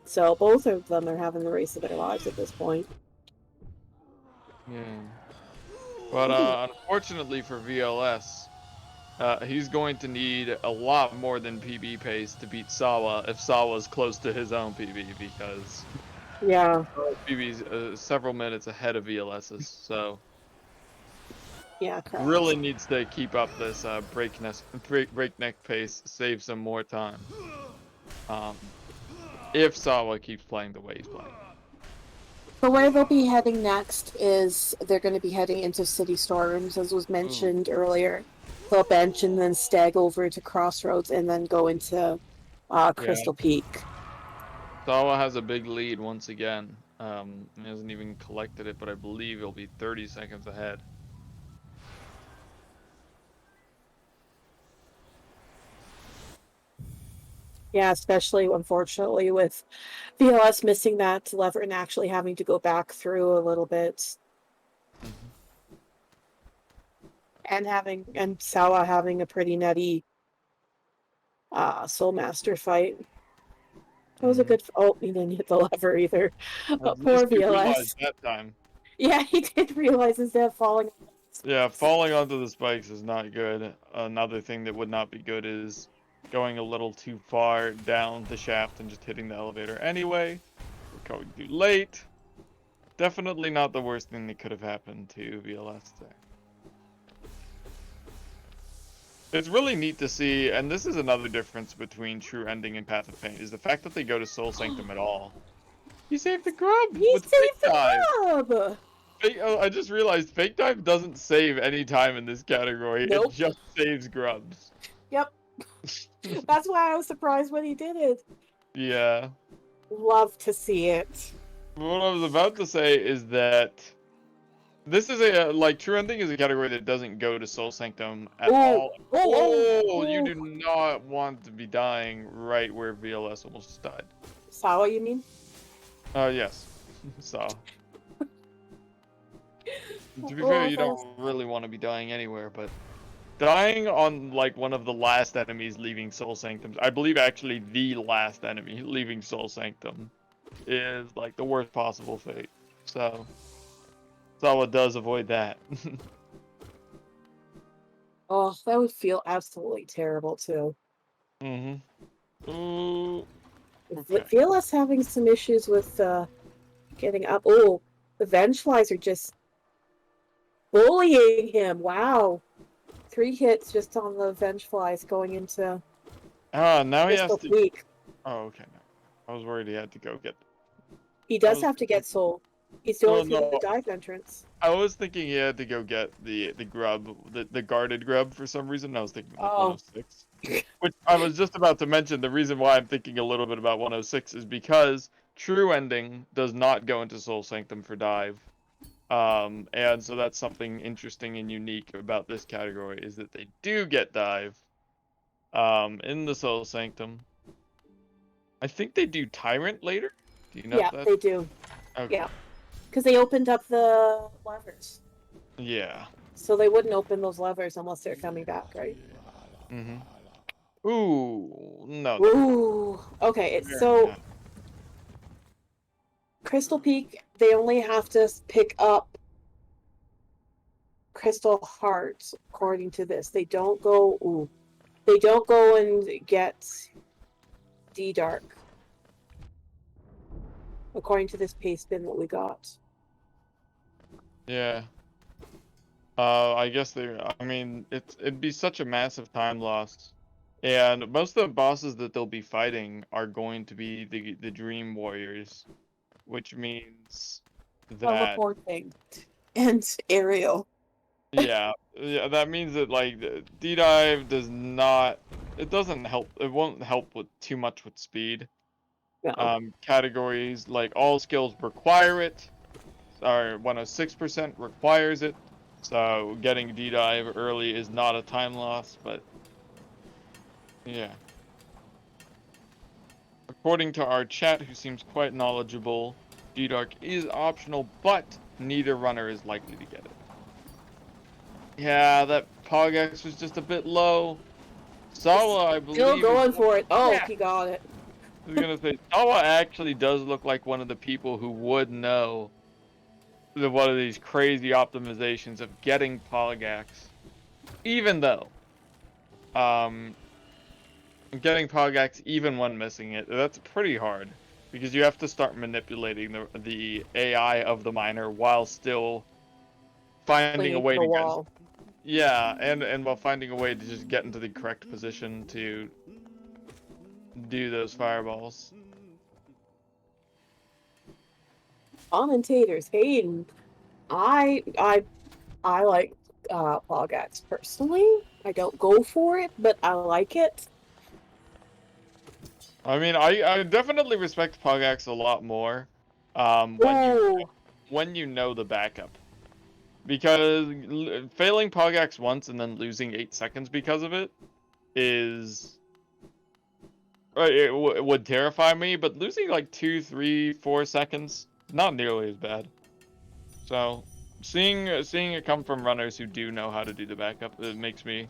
[SPEAKER 1] So both of them are having the race of their lives at this point.
[SPEAKER 2] Yeah. But
[SPEAKER 1] Ooh.
[SPEAKER 2] unfortunately for VLS, he's going to need a lot more than PB pace to beat Sawa if Sawa's close to his own PB because
[SPEAKER 1] Yeah,
[SPEAKER 2] PB's several minutes ahead of VLS's. So
[SPEAKER 1] yeah, correct.
[SPEAKER 2] really needs to keep up this breakneck pace, save some more time. Um, if Sawa keeps playing the way he's playing.
[SPEAKER 1] So where they'll be heading next is they're going to be heading into City Storms, as was
[SPEAKER 2] Ooh,
[SPEAKER 1] mentioned earlier. They'll bench and then stag over to Crossroads and then go into
[SPEAKER 2] yeah.
[SPEAKER 1] Crystal Peak.
[SPEAKER 2] Sawa has a big lead once again. He hasn't even collected it, but I believe he'll be 30 seconds ahead.
[SPEAKER 1] Yeah, especially unfortunately with VLS missing that lever and actually having to go back through a little bit,
[SPEAKER 2] Mhm.
[SPEAKER 1] and Sawa having a pretty nutty Soul Master fight. That was a
[SPEAKER 2] Mhm.
[SPEAKER 1] good. Oh, he didn't hit the lever either.
[SPEAKER 2] At
[SPEAKER 1] Poor
[SPEAKER 2] least he realized
[SPEAKER 1] VLS.
[SPEAKER 2] that time.
[SPEAKER 1] Yeah, he did realize instead of falling.
[SPEAKER 2] Yeah, falling onto the spikes is not good. Another thing that would not be good is going a little too far down the shaft and just hitting the elevator anyway. We're going too late. Definitely not the worst thing that could have happened to VLS there. It's really neat to see, and this is another difference between True Ending and Path of Pain, is the fact that they go to Soul Sanctum at all. He saved the grub
[SPEAKER 1] He
[SPEAKER 2] with Fake
[SPEAKER 1] saved
[SPEAKER 2] Dive.
[SPEAKER 1] the grub.
[SPEAKER 2] Oh, I just realized Fake Dive doesn't save any time in this category. It
[SPEAKER 1] Nope.
[SPEAKER 2] just saves grubs.
[SPEAKER 1] Yep. That's why I was surprised when he did it.
[SPEAKER 2] Yeah.
[SPEAKER 1] Love to see it.
[SPEAKER 2] What I was about to say is that this is a like True Ending is a category that doesn't go to Soul Sanctum at
[SPEAKER 1] Oh,
[SPEAKER 2] all.
[SPEAKER 1] oh,
[SPEAKER 2] Oh, you
[SPEAKER 1] oh,
[SPEAKER 2] do not want to be dying right where VLS almost just died.
[SPEAKER 1] Sawa, you mean?
[SPEAKER 2] Yes. So, to be fair,
[SPEAKER 1] Oh,
[SPEAKER 2] you
[SPEAKER 1] that was.
[SPEAKER 2] don't really want to be dying anywhere, but dying on like one of the last enemies leaving Soul Sanctum, I believe actually the last enemy leaving Soul Sanctum is like the worst possible fate. So, Sawa does avoid that.
[SPEAKER 1] Oh, that would feel absolutely terrible too.
[SPEAKER 2] Mhm. Ooh, okay.
[SPEAKER 1] VLS having some issues with getting up. Oh, the Vengeflies are just bullying him. Wow. 3 hits just on the Vengeflies going into
[SPEAKER 2] Ah, now he has
[SPEAKER 1] Crystal
[SPEAKER 2] to.
[SPEAKER 1] Peak.
[SPEAKER 2] Oh, okay. No. I was worried he had to go get.
[SPEAKER 1] He
[SPEAKER 2] I
[SPEAKER 1] does
[SPEAKER 2] was
[SPEAKER 1] have to
[SPEAKER 2] thinking.
[SPEAKER 1] get soul. He's going
[SPEAKER 2] No,
[SPEAKER 1] through the
[SPEAKER 2] no.
[SPEAKER 1] dive entrance.
[SPEAKER 2] I was thinking he had to go get the grub, the guarded grub for some reason. I was thinking like
[SPEAKER 1] Oh,
[SPEAKER 2] 106. Which I was just about to mention. The reason why I'm thinking a little bit about 106 is because True Ending does not go into Soul Sanctum for dive. And so that's something interesting and unique about this category is that they do get dive. In the Soul Sanctum. I think they do Tyrant later. Do you know if
[SPEAKER 1] yeah,
[SPEAKER 2] that?
[SPEAKER 1] they do.
[SPEAKER 2] Okay.
[SPEAKER 1] Yeah, because they opened up the levers.
[SPEAKER 2] Yeah.
[SPEAKER 1] So they wouldn't open those levers unless they're coming back, right?
[SPEAKER 2] Mhm. Ooh, no, they're not.
[SPEAKER 1] Ooh. Okay,
[SPEAKER 2] They're
[SPEAKER 1] so
[SPEAKER 2] not.
[SPEAKER 1] Crystal Peak, they only have to pick up Crystal Hearts, according to this. They don't go. Ooh. They don't go and get D Dark, according to this paste bin that we got.
[SPEAKER 2] Yeah. I guess they. I mean, it'd be such a massive time loss, and most of the bosses that they'll be fighting are going to be the Dream Warriors, which means that
[SPEAKER 1] Teleporting and aerial.
[SPEAKER 2] yeah, that means that like the D-dive does not. It doesn't help. It won't help with too much with speed.
[SPEAKER 1] No.
[SPEAKER 2] Categories like all skills require it, or 106% requires it. So getting D-dive early is not a time loss, but yeah. According to our chat, who seems quite knowledgeable, D-Dark is optional, but neither runner is likely to get it. Yeah, that Pogex was just a bit low.
[SPEAKER 1] It's
[SPEAKER 2] Sawa, I
[SPEAKER 1] still
[SPEAKER 2] believe, is
[SPEAKER 1] going for it. Oh,
[SPEAKER 2] yeah.
[SPEAKER 1] he got it.
[SPEAKER 2] I was gonna say Sawa actually does look like one of the people who would know one of these crazy optimizations of getting Polygax. Even though, um, getting Polygax even when missing it, that's pretty hard because you have to start manipulating the AI of the miner while still finding a
[SPEAKER 1] Clinging to
[SPEAKER 2] way
[SPEAKER 1] the
[SPEAKER 2] to get.
[SPEAKER 1] wall.
[SPEAKER 2] Yeah, and while finding a way to just get into the correct position to do those fireballs.
[SPEAKER 1] Commentators hating. I I I like Pogax personally. I don't go for it, but I like it.
[SPEAKER 2] I mean, I definitely respect Pogax a lot more,
[SPEAKER 1] Ooh,
[SPEAKER 2] when you know the backup. Because failing Pogax once and then losing 8 seconds because of it is it would terrify me. But losing like 2, 3, 4 seconds, not nearly as bad. So seeing it come from runners who do know how to do the backup, it makes me.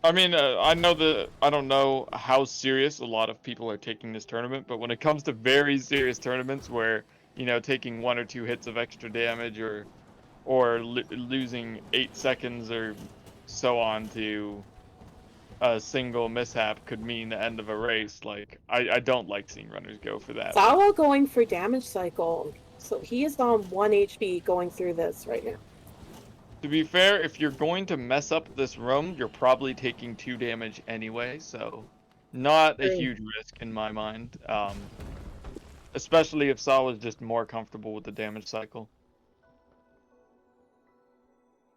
[SPEAKER 2] I mean, I don't know how serious a lot of people are taking this tournament, but when it comes to very serious tournaments where, taking 1 or 2 hits of extra damage or losing 8 seconds or so on to a single mishap could mean the end of a race, like I don't like seeing runners go for that.
[SPEAKER 1] Sawa going for damage cycle. So he is on 1 HP going through this right now.
[SPEAKER 2] To be fair, if you're going to mess up this room, you're probably taking 2 damage anyway, so not a
[SPEAKER 1] True.
[SPEAKER 2] huge risk in my mind. Especially if Saw was just more comfortable with the damage cycle.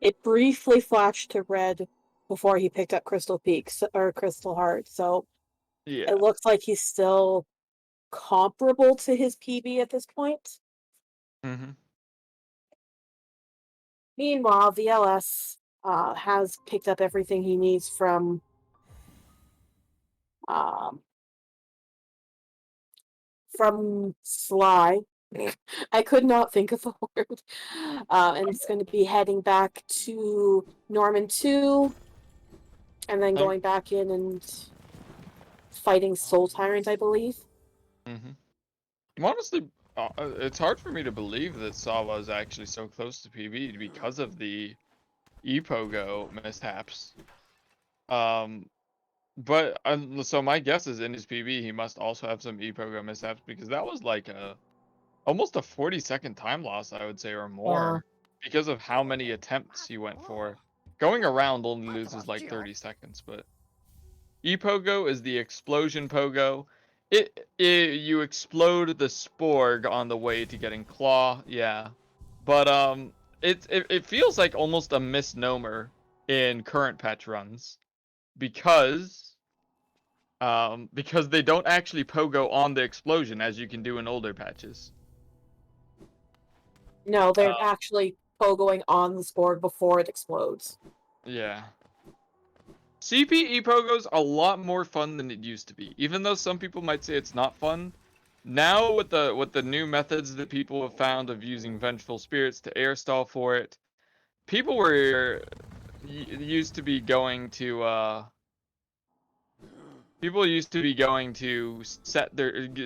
[SPEAKER 1] It briefly flashed to red before he picked up Crystal Peaks or Crystal Heart, so it
[SPEAKER 2] Yeah.
[SPEAKER 1] looks like he's still comparable to his PB at this point.
[SPEAKER 2] Hmm.
[SPEAKER 1] Meanwhile, VLS has picked up everything he needs um, from Sly. I could not think of the word. And it's going to be heading back to Norman 2 and then
[SPEAKER 2] I,
[SPEAKER 1] going back in and fighting Soul Tyrant, I believe.
[SPEAKER 2] hmm Honestly, it's hard for me to believe that Sawa is actually so close to PB because of the Epogo mishaps. Um, but so my guess is in his PB he must also have some Epogo mishaps because that was like almost a 40-second time loss, I would say, or
[SPEAKER 1] Yeah.
[SPEAKER 2] more, because of how many attempts he went for. Going around only loses like 30 seconds, but Epogo is the explosion pogo. You explode the sporg on the way to getting claw, yeah. But it feels like almost a misnomer in current patch runs because they don't actually pogo on the explosion as you can do in older patches.
[SPEAKER 1] No,
[SPEAKER 2] Uh,
[SPEAKER 1] they're actually pogoing on the board before it explodes.
[SPEAKER 2] yeah. CPE Pogo's a lot more fun than it used to be. Even though some people might say it's not fun, now with the new methods that people have found of using vengeful spirits to air stall for it, people were used to be going to people used to be going to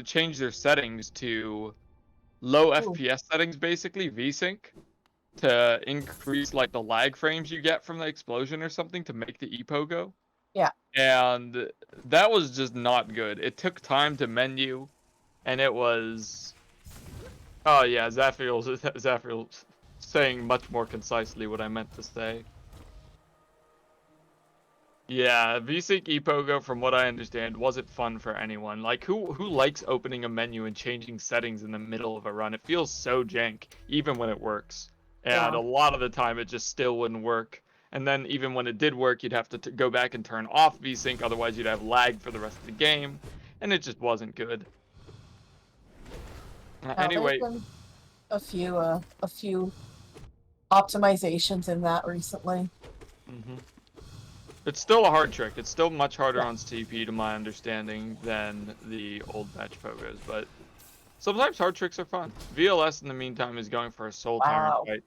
[SPEAKER 2] change their settings to low
[SPEAKER 1] Ooh.
[SPEAKER 2] FPS settings, basically VSync, to increase like the lag frames you get from the explosion or something to make the epogo.
[SPEAKER 1] Yeah.
[SPEAKER 2] And that was just not good. It took time to menu, and it was. Oh yeah, Zafriel's saying much more concisely what I meant to say. Yeah, VSync Epogo, from what I understand, wasn't fun for anyone. Like, who likes opening a menu and changing settings in the middle of a run? It feels so jank, even when it works. And
[SPEAKER 1] Yeah.
[SPEAKER 2] a lot of the time, it just still wouldn't work. And then even when it did work, you'd have to go back and turn off VSync, otherwise you'd have lag for the rest of the game, and it just wasn't good.
[SPEAKER 1] Now there's
[SPEAKER 2] Anyway,
[SPEAKER 1] been a few optimizations in that recently.
[SPEAKER 2] hmm it's still a hard trick. It's still much harder
[SPEAKER 1] Yeah.
[SPEAKER 2] on CP, to my understanding, than the old patch pogos, but sometimes hard tricks are fun. VLS in the meantime is going for a Soul Tyrant
[SPEAKER 1] Wow.
[SPEAKER 2] fight.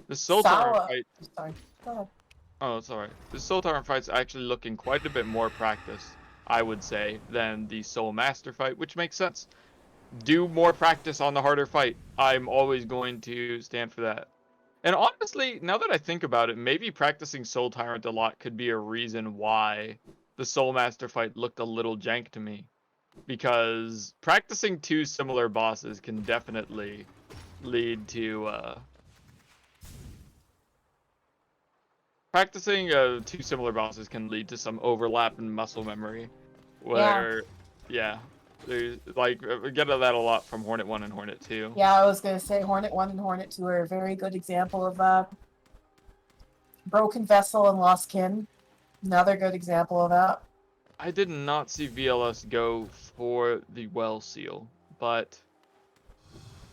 [SPEAKER 2] The Soul Tyrant
[SPEAKER 1] Sawa.
[SPEAKER 2] fight.
[SPEAKER 1] Sorry. Go ahead.
[SPEAKER 2] Oh, it's alright. The Soul Tyrant fight's actually looking quite a bit more practiced, I would say, than the Soul Master fight, which makes sense. Do more practice on the harder fight. I'm always going to stand for that. And honestly, now that I think about it, maybe practicing Soul Tyrant a lot could be a reason why the Soul Master fight looked a little jank to me. Because practicing two similar bosses can definitely lead to practicing two similar bosses can lead to some overlap in muscle memory.
[SPEAKER 1] Yeah.
[SPEAKER 2] Where, yeah, there's like we get that a lot from Hornet 1 and Hornet 2.
[SPEAKER 1] Yeah, I was gonna say Hornet 1 and Hornet 2 are a very good example of Broken Vessel and Lost Kin. Another good example of that.
[SPEAKER 2] I did not see VLS go for the well seal, but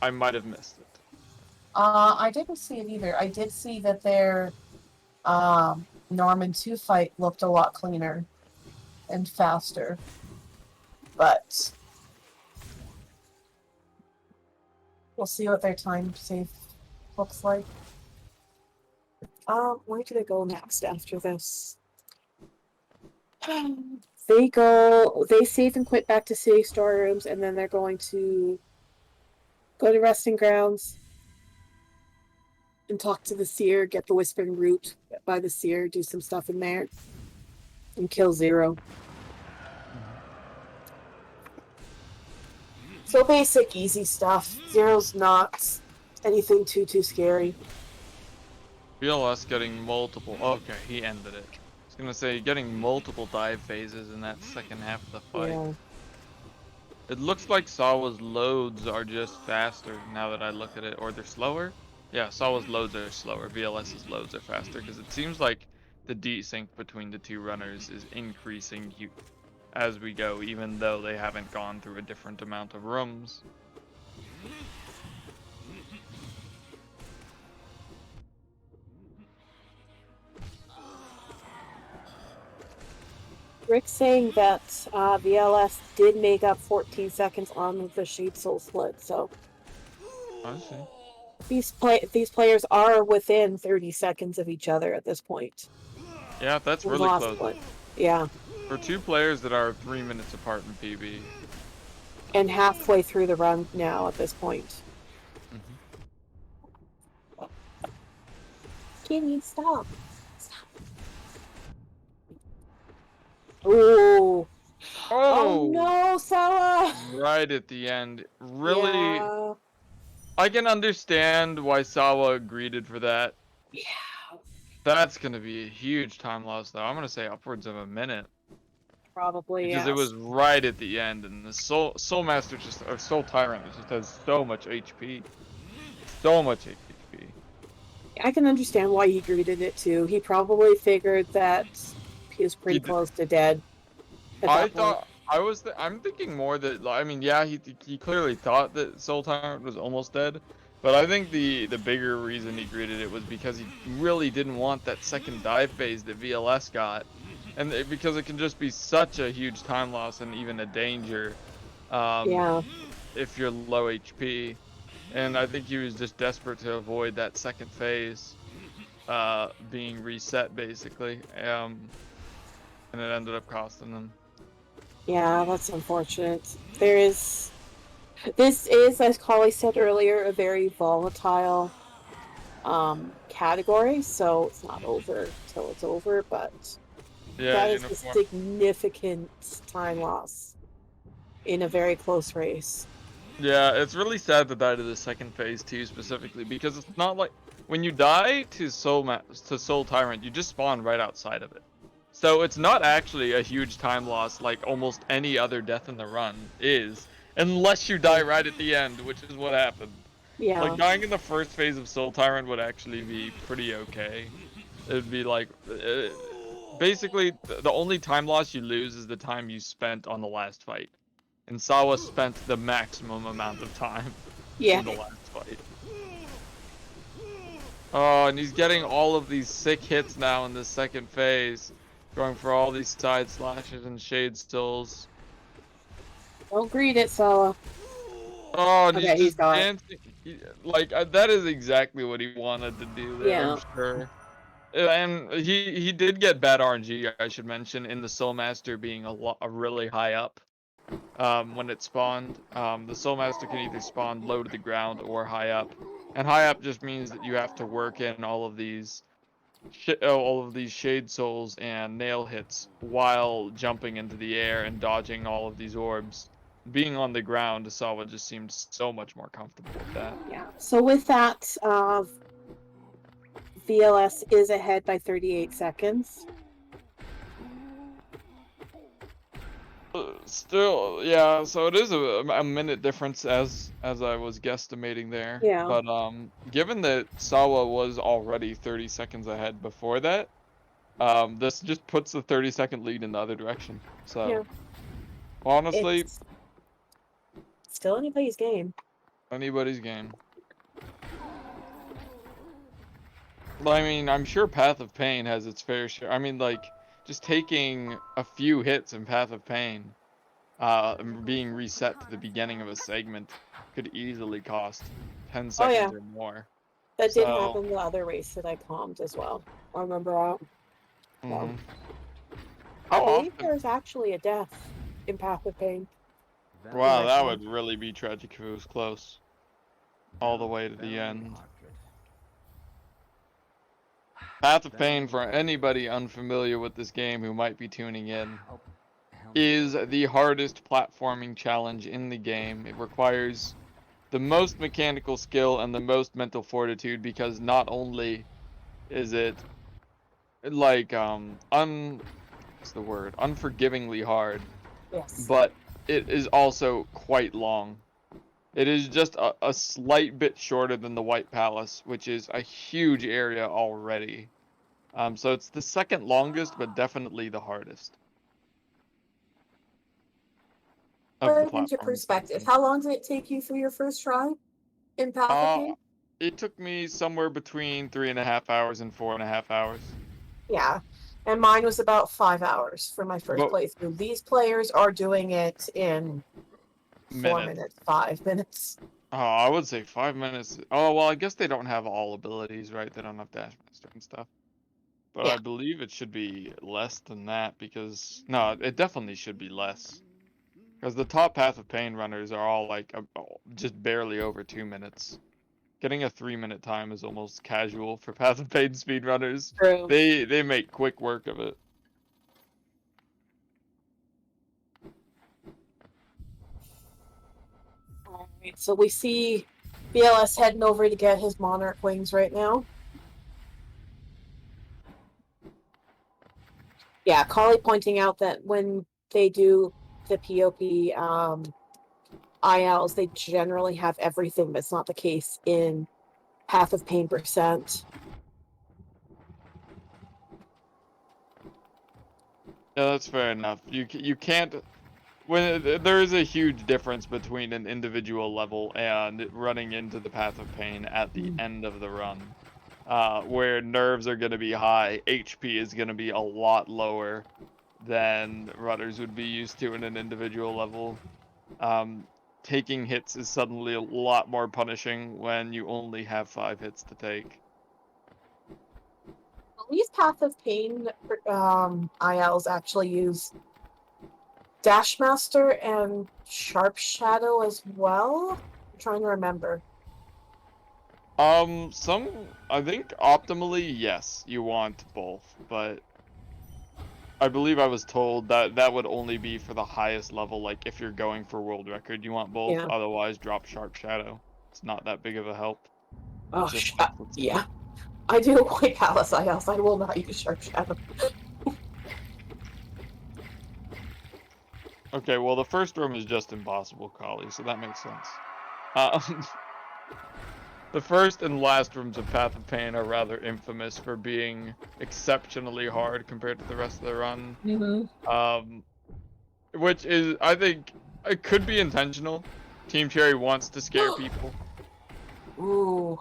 [SPEAKER 2] I might have missed it.
[SPEAKER 1] I didn't see it either. I did see that their Norman 2 fight looked a lot cleaner and faster. But we'll see what their time save looks like. Where do they go next after this? They save and quit back to city storerooms, and then they're going to go to resting grounds and talk to the seer, get the whispering root by the seer, do some stuff in there, and kill Zero. So basic, easy stuff. Zero's not anything too scary.
[SPEAKER 2] VLS getting multiple. Okay, he ended it. I was gonna say getting multiple dive phases in that second half of the fight.
[SPEAKER 1] Yeah.
[SPEAKER 2] It looks like Sawa's loads are just faster now that I look at it, or they're slower. Yeah, Sawa's loads are slower. VLS's loads are faster because it seems like the desync between the two runners is increasing as we go, even though they haven't gone through a different amount of rooms.
[SPEAKER 1] Rick's saying that VLS did make up 14 seconds on the Shade Soul split, so
[SPEAKER 2] I see.
[SPEAKER 1] these players are within 30 seconds of each other at this point.
[SPEAKER 2] Yeah, that's really close.
[SPEAKER 1] Split. Yeah.
[SPEAKER 2] For two players that are 3 minutes apart in PB.
[SPEAKER 1] And halfway through the run now at this point.
[SPEAKER 2] Mm-hmm.
[SPEAKER 1] Can you stop? Ooh. Oh no, Sawa!
[SPEAKER 2] Right at the end. Really?
[SPEAKER 1] Yeah.
[SPEAKER 2] I can understand why Sawa greeted for that.
[SPEAKER 1] Yeah.
[SPEAKER 2] That's gonna be a huge time loss, though. I'm gonna say upwards of a minute.
[SPEAKER 1] Probably,
[SPEAKER 2] Because it was right at the end, and the Soul Master or Soul Tyrant just has so much HP. So much HP.
[SPEAKER 1] I can understand why he greeted it too. He probably figured that he was pretty close to dead.
[SPEAKER 2] I'm thinking more that, I mean, yeah, he clearly thought that Soul Tyrant was almost dead, but I think the bigger reason he greeted it was because he really didn't want that second dive phase that VLS got, and because it can just be such a huge time loss and even a danger, if you're low HP, and I think he was just desperate to avoid that second phase, being reset basically, and it ended up costing them.
[SPEAKER 1] Yeah, that's unfortunate. This is, as Collie said earlier, a very volatile category, so it's not over till it's over, but that is a significant time loss in a very close race.
[SPEAKER 2] Yeah, it's really sad to die to the second phase too, specifically, because it's not like when you die to Soul Tyrant, you just spawn right outside of it. So it's not actually a huge time loss like almost any other death in the run is, unless you die right at the end, which is what happened.
[SPEAKER 1] Yeah.
[SPEAKER 2] Like, dying in the first phase of Soul Tyrant would actually be pretty okay. It would be like, basically, the only time loss you lose is the time you spent on the last fight. And Sawa spent the maximum amount of time in the last fight. Oh, and he's getting all of these sick hits now in the second phase. Going for all these side slashes and shade stills.
[SPEAKER 1] Don't greet it, Sawa.
[SPEAKER 2] Oh, and he's
[SPEAKER 1] Okay, he's
[SPEAKER 2] just
[SPEAKER 1] got it.
[SPEAKER 2] dancing. Like that is exactly what he wanted to do there, I'm
[SPEAKER 1] Yeah.
[SPEAKER 2] sure. And he did get bad RNG, I should mention, in the Soulmaster being a really high up. When it spawned, the Soulmaster can either spawn low to the ground or high up, and high up just means that you have to work in all of these shade souls and nail hits while jumping into the air and dodging all of these orbs. Being on the ground, Sawa just seemed so much more comfortable with that.
[SPEAKER 1] Yeah. So with that, VLS is ahead by 38 seconds.
[SPEAKER 2] Still, yeah. So it is a minute difference as I was guesstimating there.
[SPEAKER 1] Yeah.
[SPEAKER 2] But given that Sawa was already 30 seconds ahead before that, this just puts the 30-second lead in the other direction.
[SPEAKER 1] Yeah.
[SPEAKER 2] So honestly,
[SPEAKER 1] It's still anybody's game.
[SPEAKER 2] anybody's game. I mean, I'm sure Path of Pain has its fair share. I mean, like just taking a few hits in Path of Pain, and being reset to the beginning of a segment could easily cost 10
[SPEAKER 1] Oh yeah,
[SPEAKER 2] seconds or more.
[SPEAKER 1] that did
[SPEAKER 2] So,
[SPEAKER 1] happen the other race that I calmed as well. I remember that. So,
[SPEAKER 2] mhm.
[SPEAKER 1] I
[SPEAKER 2] How
[SPEAKER 1] believe
[SPEAKER 2] often?
[SPEAKER 1] there's actually a death in Path of Pain that
[SPEAKER 2] Wow,
[SPEAKER 1] I
[SPEAKER 2] that
[SPEAKER 1] calmed.
[SPEAKER 2] would really be tragic if it was close all the way to the end. Path of Pain, for anybody unfamiliar with this game who might be tuning in, is the hardest platforming challenge in the game. It requires the most mechanical skill and the most mental fortitude because not only is it like what's the word? Unforgivingly hard,
[SPEAKER 1] Yes.
[SPEAKER 2] but it is also quite long. It is just a slight bit shorter than the White Palace, which is a huge area already. So it's the second longest, but definitely the hardest of
[SPEAKER 1] Put
[SPEAKER 2] the
[SPEAKER 1] it into
[SPEAKER 2] platforming
[SPEAKER 1] perspective.
[SPEAKER 2] challenges.
[SPEAKER 1] How long did it take you for your first try in Path of
[SPEAKER 2] Uh,
[SPEAKER 1] Pain?
[SPEAKER 2] it took me somewhere between 3.5 hours and 4.5 hours.
[SPEAKER 1] Yeah. And mine was about 5 hours for my first
[SPEAKER 2] But
[SPEAKER 1] playthrough. These players are doing it in 4 minutes,
[SPEAKER 2] minutes.
[SPEAKER 1] 5 minutes.
[SPEAKER 2] Oh, I would say 5 minutes. Oh, well, I guess they don't have all abilities, right? They don't have Dash Master and stuff. But
[SPEAKER 1] Yeah.
[SPEAKER 2] I believe it should be less than that because no, it definitely should be less. Because the top Path of Pain runners are all like just barely over 2 minutes. Getting a 3 minute time is almost casual for Path of Pain speedrunners.
[SPEAKER 1] True.
[SPEAKER 2] They make quick work of it.
[SPEAKER 1] All right. So we see BLS heading over to get his Monarch wings right now. Yeah, Carly pointing out that when they do the POP ILs, they generally have everything, but it's not the case in Path of Pain percent.
[SPEAKER 2] Yeah, that's fair enough. You can't when there is a huge difference between an individual level and running into the Path of Pain at the end of the run. Where nerves are going to be high, HP is going to be a lot lower than runners would be used to in an individual level. Um, Taking hits is suddenly a lot more punishing when you only have 5 hits to take.
[SPEAKER 1] These Path of Pain ILs actually use Dash Master and Sharp Shadow as well. I'm trying to remember.
[SPEAKER 2] I think optimally, yes, you want both, but I believe I was told that that would only be for the highest level, like if you're going for world record, you want both,
[SPEAKER 1] Yeah.
[SPEAKER 2] otherwise drop Sharp Shadow. It's not that big of a help. It
[SPEAKER 1] Oh,
[SPEAKER 2] just helps with
[SPEAKER 1] yeah.
[SPEAKER 2] speed.
[SPEAKER 1] I do White Palace ILs. I will not use Sharp Shadow.
[SPEAKER 2] Okay, well the first room is just impossible, Kali, so that makes sense. Um, the first and last rooms of Path of Pain are rather infamous for being exceptionally hard compared to the rest of the run.
[SPEAKER 1] Mm-hmm.
[SPEAKER 2] Um, which is, I think, it could be intentional. Team Cherry wants to scare people.
[SPEAKER 1] Ooh.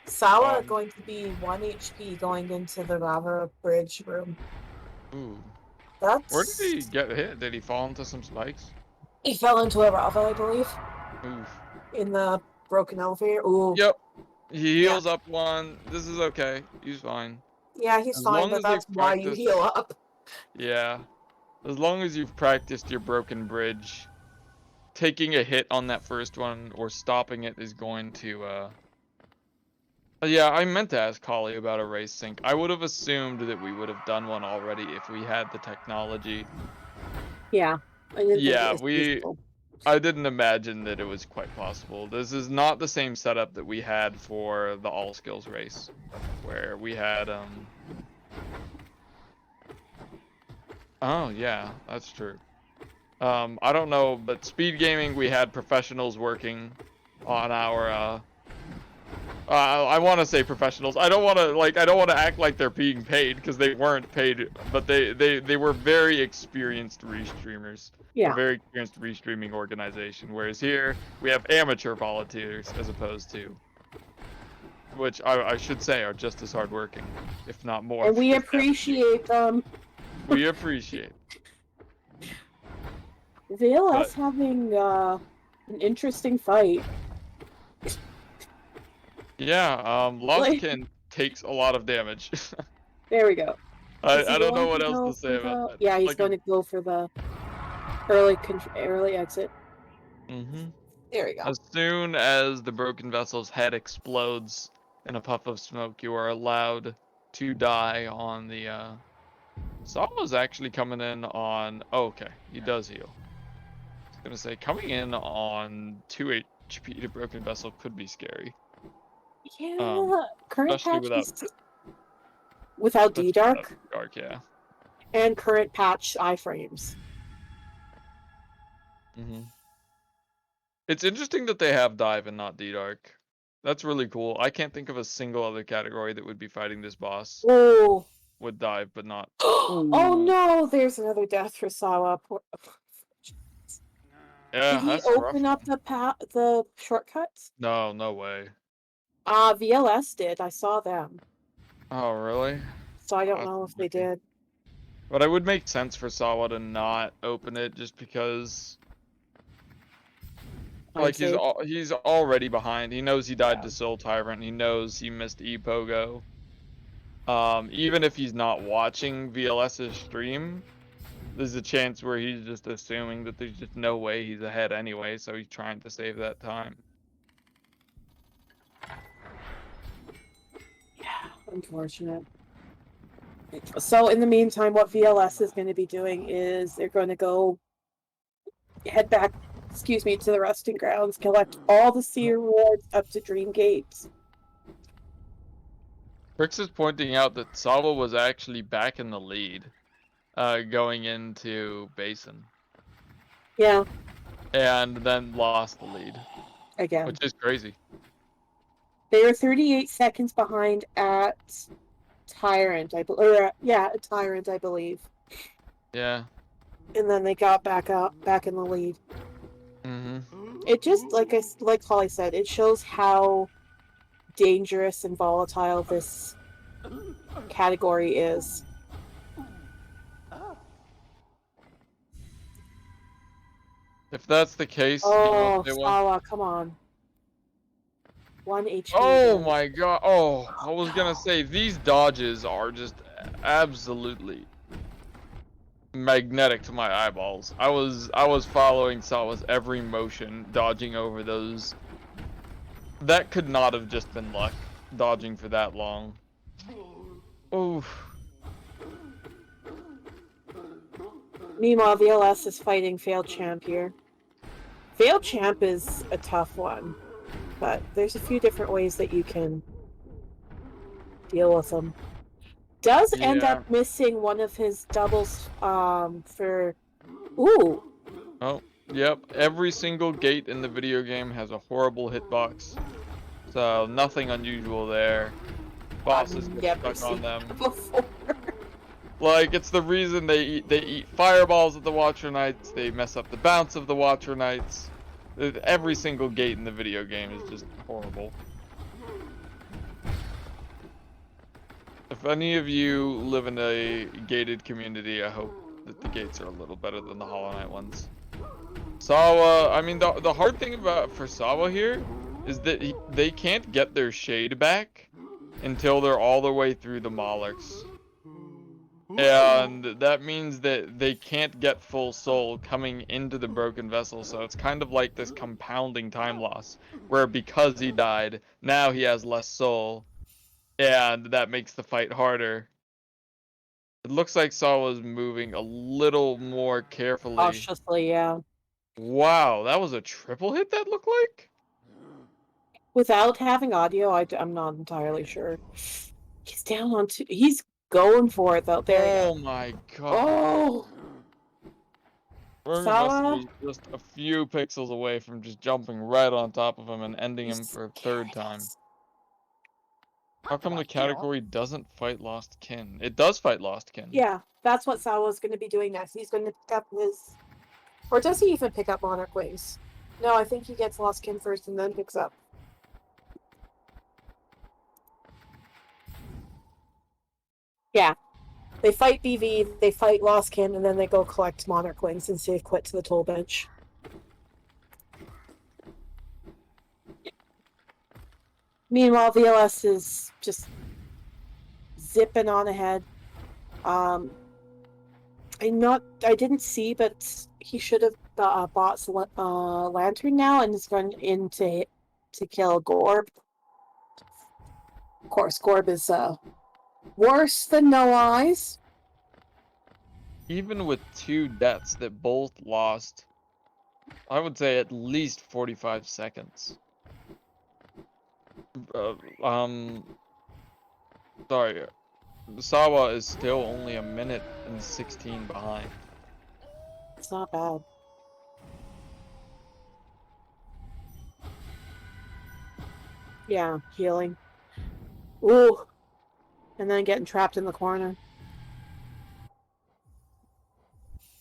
[SPEAKER 1] Sawa
[SPEAKER 2] Um,
[SPEAKER 1] going to be 1 HP going into the lava bridge room.
[SPEAKER 2] ooh. Where did he
[SPEAKER 1] That's...
[SPEAKER 2] get hit? Did he fall into some spikes?
[SPEAKER 1] He fell into a lava, I believe.
[SPEAKER 2] Oof.
[SPEAKER 1] in the broken elevator. Ooh,
[SPEAKER 2] Yep. He
[SPEAKER 1] yeah.
[SPEAKER 2] heals up one. This is okay. He's fine.
[SPEAKER 1] Yeah, he's
[SPEAKER 2] As
[SPEAKER 1] fine,
[SPEAKER 2] long
[SPEAKER 1] but
[SPEAKER 2] as
[SPEAKER 1] that's
[SPEAKER 2] you've
[SPEAKER 1] why you
[SPEAKER 2] practiced.
[SPEAKER 1] heal up.
[SPEAKER 2] Yeah. As long as you've practiced your broken bridge, taking a hit on that first one or stopping it is going to yeah, I meant to ask Holly about a race sync. I would have assumed that we would have done one already if we had the technology.
[SPEAKER 1] Yeah, I didn't think it
[SPEAKER 2] Yeah,
[SPEAKER 1] was feasible.
[SPEAKER 2] I didn't imagine that it was quite possible. This is not the same setup that we had for the all skills race, where we had oh yeah, that's true. I don't know, but speed gaming we had professionals working on our I want to say professionals. I don't want to act like they're being paid because they weren't paid, but they were very experienced restreamers. A
[SPEAKER 1] Yeah,
[SPEAKER 2] very experienced restreaming organization. Whereas here we have amateur volunteers as opposed to, which I should say are just as hardworking, if not more,
[SPEAKER 1] and we
[SPEAKER 2] because they have to be.
[SPEAKER 1] appreciate them.
[SPEAKER 2] We appreciate, but
[SPEAKER 1] VLS having an interesting fight.
[SPEAKER 2] yeah,
[SPEAKER 1] Like,
[SPEAKER 2] Lovekin takes a lot of damage.
[SPEAKER 1] there we go. Is he
[SPEAKER 2] I don't know
[SPEAKER 1] going
[SPEAKER 2] what
[SPEAKER 1] to
[SPEAKER 2] else
[SPEAKER 1] go
[SPEAKER 2] to
[SPEAKER 1] for
[SPEAKER 2] say about
[SPEAKER 1] the?
[SPEAKER 2] that.
[SPEAKER 1] Yeah,
[SPEAKER 2] It's
[SPEAKER 1] he's
[SPEAKER 2] like a.
[SPEAKER 1] going to go for the early exit.
[SPEAKER 2] Mhm.
[SPEAKER 1] There we go.
[SPEAKER 2] As soon as the broken vessel's head explodes in a puff of smoke, you are allowed to die on the Saw's actually coming in on okay, he does heal. I was gonna say coming in on 2 HP to broken vessel could be scary. Um,
[SPEAKER 1] Yeah, current
[SPEAKER 2] especially
[SPEAKER 1] patch
[SPEAKER 2] without
[SPEAKER 1] is without D
[SPEAKER 2] especially without
[SPEAKER 1] Dark
[SPEAKER 2] dark, yeah.
[SPEAKER 1] and current patch iframes.
[SPEAKER 2] hmm It's interesting that they have dive and not D-Dark. That's really cool. I can't think of a single other category that would be fighting this boss
[SPEAKER 1] Oh,
[SPEAKER 2] with dive, but not.
[SPEAKER 1] oh
[SPEAKER 2] Ooh.
[SPEAKER 1] no! There's another death for Sawa. Did
[SPEAKER 2] Yeah,
[SPEAKER 1] he
[SPEAKER 2] that's a rough
[SPEAKER 1] open up
[SPEAKER 2] one.
[SPEAKER 1] the shortcuts?
[SPEAKER 2] No, no way.
[SPEAKER 1] VLS did. I saw them,
[SPEAKER 2] Oh, really?
[SPEAKER 1] so I don't
[SPEAKER 2] That's
[SPEAKER 1] know if they
[SPEAKER 2] lucky.
[SPEAKER 1] did.
[SPEAKER 2] But I would make sense for Sawa to not open it just because,
[SPEAKER 1] Time
[SPEAKER 2] like,
[SPEAKER 1] save.
[SPEAKER 2] he's already behind. He knows he died
[SPEAKER 1] Yeah.
[SPEAKER 2] to Soul Tyrant. He knows he missed Epogo. Even if he's not watching VLS's stream, there's a chance where he's just assuming that there's just no way he's ahead anyway, so he's trying to save that time.
[SPEAKER 1] Yeah, unfortunate. So in the meantime, what VLS is going to be doing is they're going to go head back, excuse me, to the resting grounds, collect all the sea rewards up to Dream Gates.
[SPEAKER 2] Crix is pointing out that Sawa was actually back in the lead, going into Basin,
[SPEAKER 1] Yeah,
[SPEAKER 2] and then lost the lead,
[SPEAKER 1] again.
[SPEAKER 2] which is crazy.
[SPEAKER 1] They were 38 seconds behind at Tyrant, I believe. Yeah, Tyrant, I believe.
[SPEAKER 2] Yeah.
[SPEAKER 1] And then they got back up, back in the lead.
[SPEAKER 2] Mm-hmm.
[SPEAKER 1] It just, like Holly said, it shows how dangerous and volatile this category is.
[SPEAKER 2] If that's the case, you know what
[SPEAKER 1] Oh,
[SPEAKER 2] they will.
[SPEAKER 1] Sawa, come on. 1 HP
[SPEAKER 2] Oh
[SPEAKER 1] again.
[SPEAKER 2] my god. Oh, I
[SPEAKER 1] Oh,
[SPEAKER 2] was gonna
[SPEAKER 1] no.
[SPEAKER 2] say these dodges are just absolutely magnetic to my eyeballs. I was following Sawa's every motion, dodging over those. That could not have just been luck, dodging for that long. Oh,
[SPEAKER 1] Meanwhile, VLS is fighting Failed Champ here. Failed Champ is a tough one, but there's a few different ways that you can deal with him. Does end up
[SPEAKER 2] yeah.
[SPEAKER 1] missing one of his doubles for ooh.
[SPEAKER 2] Oh, yep. Every single gate in the video game has a horrible hitbox. So nothing unusual there.
[SPEAKER 1] I've
[SPEAKER 2] Bosses get
[SPEAKER 1] never
[SPEAKER 2] stuck on
[SPEAKER 1] seen that
[SPEAKER 2] them.
[SPEAKER 1] before.
[SPEAKER 2] Like it's the reason they eat fireballs at the Watcher Knights. They mess up the bounce of the Watcher Knights. Every single gate in the video game is just horrible. If any of you live in a gated community, I hope that the gates are a little better than the Hollow Knight ones. Sawa, I mean, the hard thing about for Sawa here is that they can't get their shade back until they're all the way through the Molochs. And that means that they can't get full soul coming into the broken vessel, so it's kind of like this compounding time loss, where because he died, now he has less soul, and that makes the fight harder. It looks like Sawa's moving a little more carefully.
[SPEAKER 1] Cautiously, yeah.
[SPEAKER 2] Wow, that was a triple hit that looked like?
[SPEAKER 1] Without having audio, I'm not entirely sure. He's down on two. He's going for it though. There you go.
[SPEAKER 2] Oh my god.
[SPEAKER 1] Oh,
[SPEAKER 2] Broken Vessel
[SPEAKER 1] Sawa.
[SPEAKER 2] was just a few pixels away from just jumping right on top of him and ending
[SPEAKER 1] You
[SPEAKER 2] him for a third
[SPEAKER 1] scared
[SPEAKER 2] time.
[SPEAKER 1] us.
[SPEAKER 2] How come the category doesn't fight Lost Kin? It does fight Lost Kin.
[SPEAKER 1] Yeah, that's what Sawa's going to be doing next. He's going to pick up his, or does he even pick up Monarch Wings? No, I think he gets Lost Kin first and then picks up. Yeah, they fight BV, they fight Lost Kin, and then they go collect Monarch Wings and save quit to the toll bench. Meanwhile, VLS is just zipping on ahead. I didn't see, but he should have bought Lantern now and is going in to kill Gorb. Of course, Gorb is worse than No Eyes.
[SPEAKER 2] Even with two deaths that both lost, I would say at least 45 seconds. Uh, um, sorry, Sawa is still only a minute and 16 behind.
[SPEAKER 1] It's not bad. Yeah, healing. Ooh. And then getting trapped in the corner.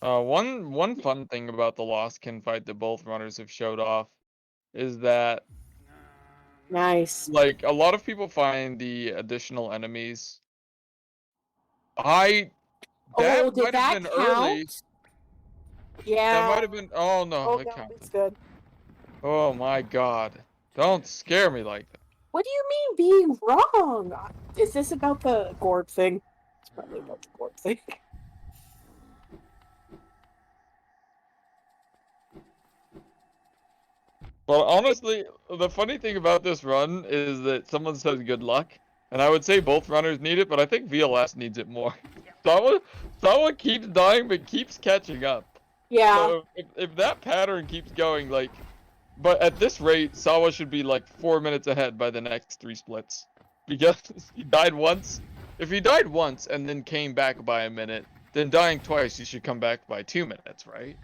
[SPEAKER 2] One fun thing about the Lost Kin fight that both runners have showed off is that,
[SPEAKER 1] Nice.
[SPEAKER 2] like, a lot of people find the additional enemies. That
[SPEAKER 1] Oh, did
[SPEAKER 2] might have
[SPEAKER 1] that
[SPEAKER 2] been early.
[SPEAKER 1] count?
[SPEAKER 2] That might
[SPEAKER 1] Yeah.
[SPEAKER 2] have been. Oh no,
[SPEAKER 1] Oh,
[SPEAKER 2] it
[SPEAKER 1] no,
[SPEAKER 2] counted.
[SPEAKER 1] it's good.
[SPEAKER 2] Oh my god. Don't scare me like that.
[SPEAKER 1] What do you mean being wrong? Is this about the Gorb thing? It's probably about the Gorb thing.
[SPEAKER 2] Well, honestly, the funny thing about this run is that someone says good luck, and I would say both runners need it, but I think VLS needs it more. Someone, someone keeps dying but keeps catching up.
[SPEAKER 1] Yeah.
[SPEAKER 2] So if that pattern keeps going, like, but at this rate, Sawa should be like 4 minutes ahead by the next 3 splits. Because he died once. If he died once and then came back by a minute, then dying twice, he should come back by 2 minutes, right?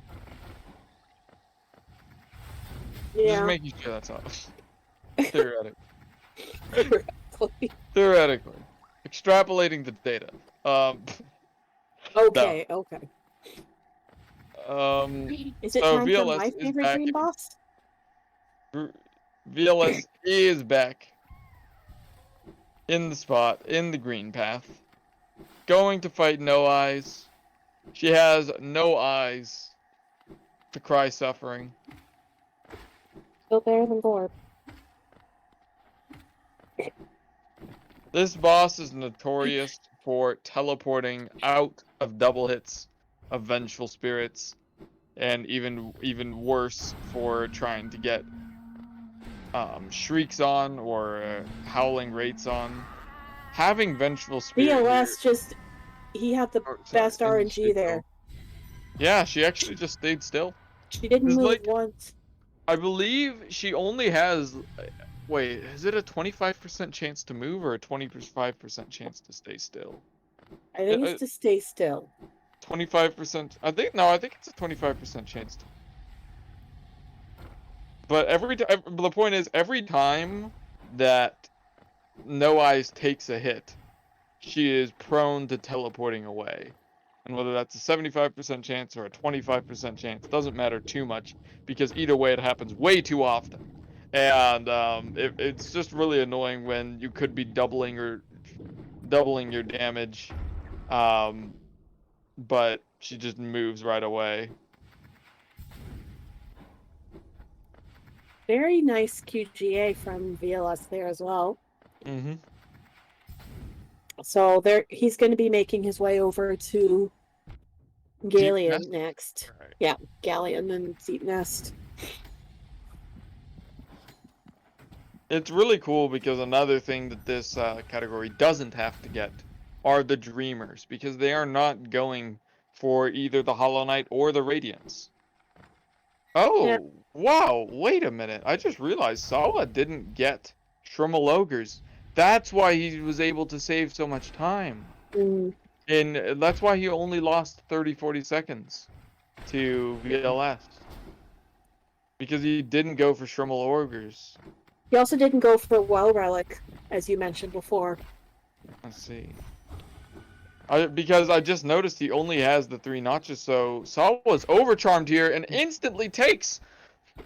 [SPEAKER 2] Just
[SPEAKER 1] Yeah.
[SPEAKER 2] making sure that's not theoretic.
[SPEAKER 1] Theoretically.
[SPEAKER 2] Theoretically. Extrapolating the data. No.
[SPEAKER 1] Okay, okay. Is it
[SPEAKER 2] So
[SPEAKER 1] time for my
[SPEAKER 2] VLS is
[SPEAKER 1] favorite
[SPEAKER 2] back.
[SPEAKER 1] dream boss?
[SPEAKER 2] VLS is back in the spot, in the green path. Going to fight No Eyes. She has no eyes to cry suffering.
[SPEAKER 1] Still better than Gorb.
[SPEAKER 2] This boss is notorious for teleporting out of double hits of Vengeful Spirits, and even worse for trying to get shrieks on or howling rates on. Having Vengeful Spirit here,
[SPEAKER 1] VLS just, he had the best
[SPEAKER 2] and just stay
[SPEAKER 1] RNG there.
[SPEAKER 2] still. Yeah, she actually just stayed still.
[SPEAKER 1] She didn't
[SPEAKER 2] It's
[SPEAKER 1] move
[SPEAKER 2] like,
[SPEAKER 1] once.
[SPEAKER 2] I believe she only has. Wait, is it a 25% chance to move or a 25% chance to stay still?
[SPEAKER 1] I think it's to stay still.
[SPEAKER 2] 25%. I think no. I think it's a 25% chance. But the point is, every time that No Eyes takes a hit, she is prone to teleporting away. And whether that's a 75% chance or a 25% chance doesn't matter too much, because either way it happens way too often. And it's just really annoying when you could be doubling your damage, but she just moves right away.
[SPEAKER 1] Very nice QGA from VLS there as well.
[SPEAKER 2] Mm-hmm.
[SPEAKER 1] So there, he's going to be making his way over to
[SPEAKER 2] Deep
[SPEAKER 1] Galleon
[SPEAKER 2] Nest.
[SPEAKER 1] next.
[SPEAKER 2] Right.
[SPEAKER 1] Yeah, Galleon and Deep Nest.
[SPEAKER 2] It's really cool because another thing that this category doesn't have to get are the Dreamers, because they are not going for either the Hollow Knight or the Radiance.
[SPEAKER 1] Yeah.
[SPEAKER 2] Oh, wow, wait a minute. I just realized Sawa didn't get Shrimmel Ogres. That's why he was able to save so much time.
[SPEAKER 1] Mm,
[SPEAKER 2] And that's why he only lost 30, 40 seconds to VLS. Because he didn't go for Shrimmel Ogres.
[SPEAKER 1] he also didn't go for Well Relic, as you mentioned before.
[SPEAKER 2] Let's see. Because I just noticed he only has the 3 notches, so Sawa's overcharmed here and instantly takes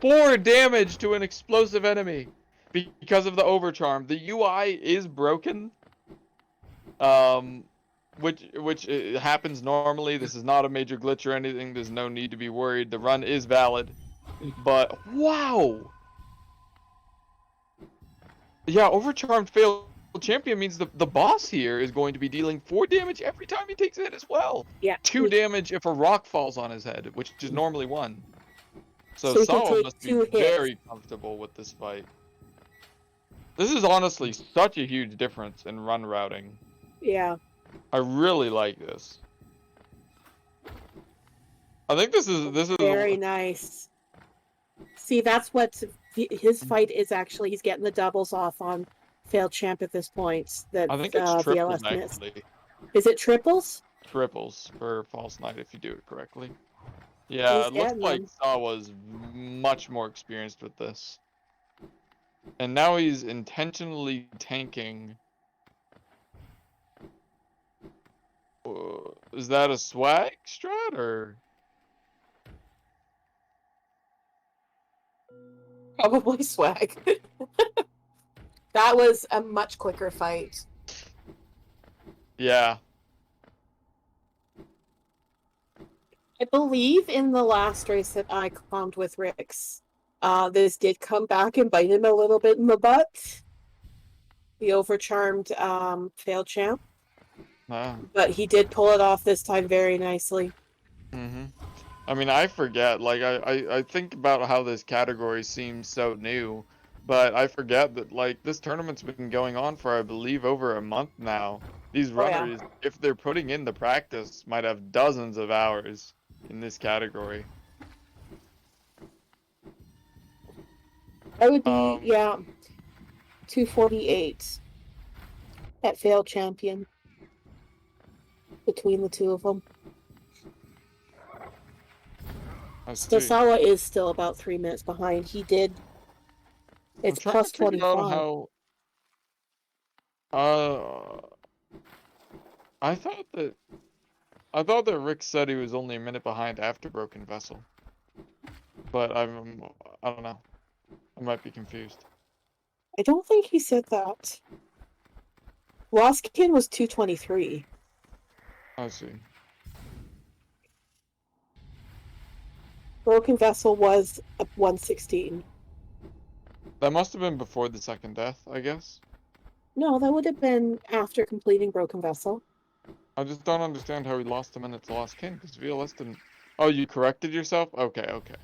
[SPEAKER 2] 4 damage to an explosive enemy because of the overcharm. The UI is broken, um, which happens normally. This is not a major glitch or anything. There's no need to be worried. The run is valid, but wow, yeah, overcharmed failed champion means the boss here is going to be dealing 4 damage every time he takes a hit as well.
[SPEAKER 1] Yeah.
[SPEAKER 2] 2 damage if a rock falls on his head, which is normally 1. So
[SPEAKER 1] So he can
[SPEAKER 2] Sawa
[SPEAKER 1] take
[SPEAKER 2] must be
[SPEAKER 1] 2 hits.
[SPEAKER 2] very comfortable with this fight. This is honestly such a huge difference in run routing.
[SPEAKER 1] Yeah.
[SPEAKER 2] I really like this. I think this is
[SPEAKER 1] Very nice. See, that's what his fight is actually. He's getting the doubles off on failed champ at this point that
[SPEAKER 2] I think it's triples
[SPEAKER 1] VLS missed.
[SPEAKER 2] actually.
[SPEAKER 1] Is it triples?
[SPEAKER 2] Triples for False Knight if you do it correctly. Yeah,
[SPEAKER 1] He's
[SPEAKER 2] it looks
[SPEAKER 1] getting
[SPEAKER 2] like
[SPEAKER 1] them.
[SPEAKER 2] Sawa's much more experienced with this. And now he's intentionally tanking. Is that a swag strat or?
[SPEAKER 1] Probably swag. That was a much quicker fight.
[SPEAKER 2] Yeah.
[SPEAKER 1] I believe in the last race that I comped with Rix, this did come back and bite him a little bit in the butt. The overcharmed failed champ.
[SPEAKER 2] Ah.
[SPEAKER 1] But he did pull it off this time very nicely.
[SPEAKER 2] Mm-hmm. I mean, I forget. Like, I think about how this category seems so new, but I forget that, like, this tournament's been going on for, I believe, over a month now. These
[SPEAKER 1] Oh yeah.
[SPEAKER 2] runners, if they're putting in the practice, might have dozens of hours in this category.
[SPEAKER 1] That would be,
[SPEAKER 2] Um,
[SPEAKER 1] yeah, 248 at failed champion between the two of them.
[SPEAKER 2] I see.
[SPEAKER 1] Sawa is still about 3 minutes behind. He did.
[SPEAKER 2] I'm
[SPEAKER 1] It's
[SPEAKER 2] trying to
[SPEAKER 1] plus
[SPEAKER 2] figure out
[SPEAKER 1] 25.
[SPEAKER 2] how, uh, I thought that, Rick said he was only a minute behind after Broken Vessel, but I don't know. I might be confused.
[SPEAKER 1] I don't think he said that. Lostkin was 223.
[SPEAKER 2] I see.
[SPEAKER 1] Broken Vessel was 116.
[SPEAKER 2] That must have been before the second death, I guess.
[SPEAKER 1] No, that would have been after completing Broken Vessel.
[SPEAKER 2] I just don't understand how he lost a minute to Lost King, because VLS didn't... Oh, you corrected yourself? Okay, okay.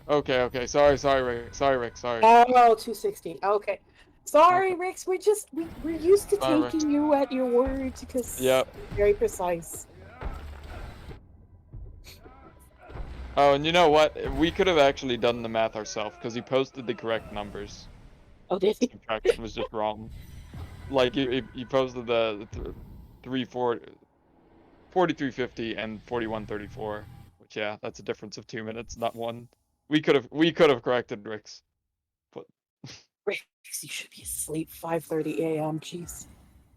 [SPEAKER 2] Okay, okay. Sorry, sorry, Rick. Sorry, Rick. Sorry.
[SPEAKER 1] Oh, 216. Okay. Sorry,
[SPEAKER 2] Okay.
[SPEAKER 1] Rix. We're used to
[SPEAKER 2] Sorry, Rick.
[SPEAKER 1] taking you at your word because
[SPEAKER 2] Yep.
[SPEAKER 1] you're very precise.
[SPEAKER 2] Oh, and you know what? We could have actually done the math ourselves, because he posted the correct numbers.
[SPEAKER 1] Oh, did he?
[SPEAKER 2] Subtraction was just wrong. Like, he posted the 4350 and 4134, which, yeah, that's a difference of 2 minutes, not one. We could have corrected Rick's, but...
[SPEAKER 1] Rix, you should be asleep 5:30 a.m. Jeez.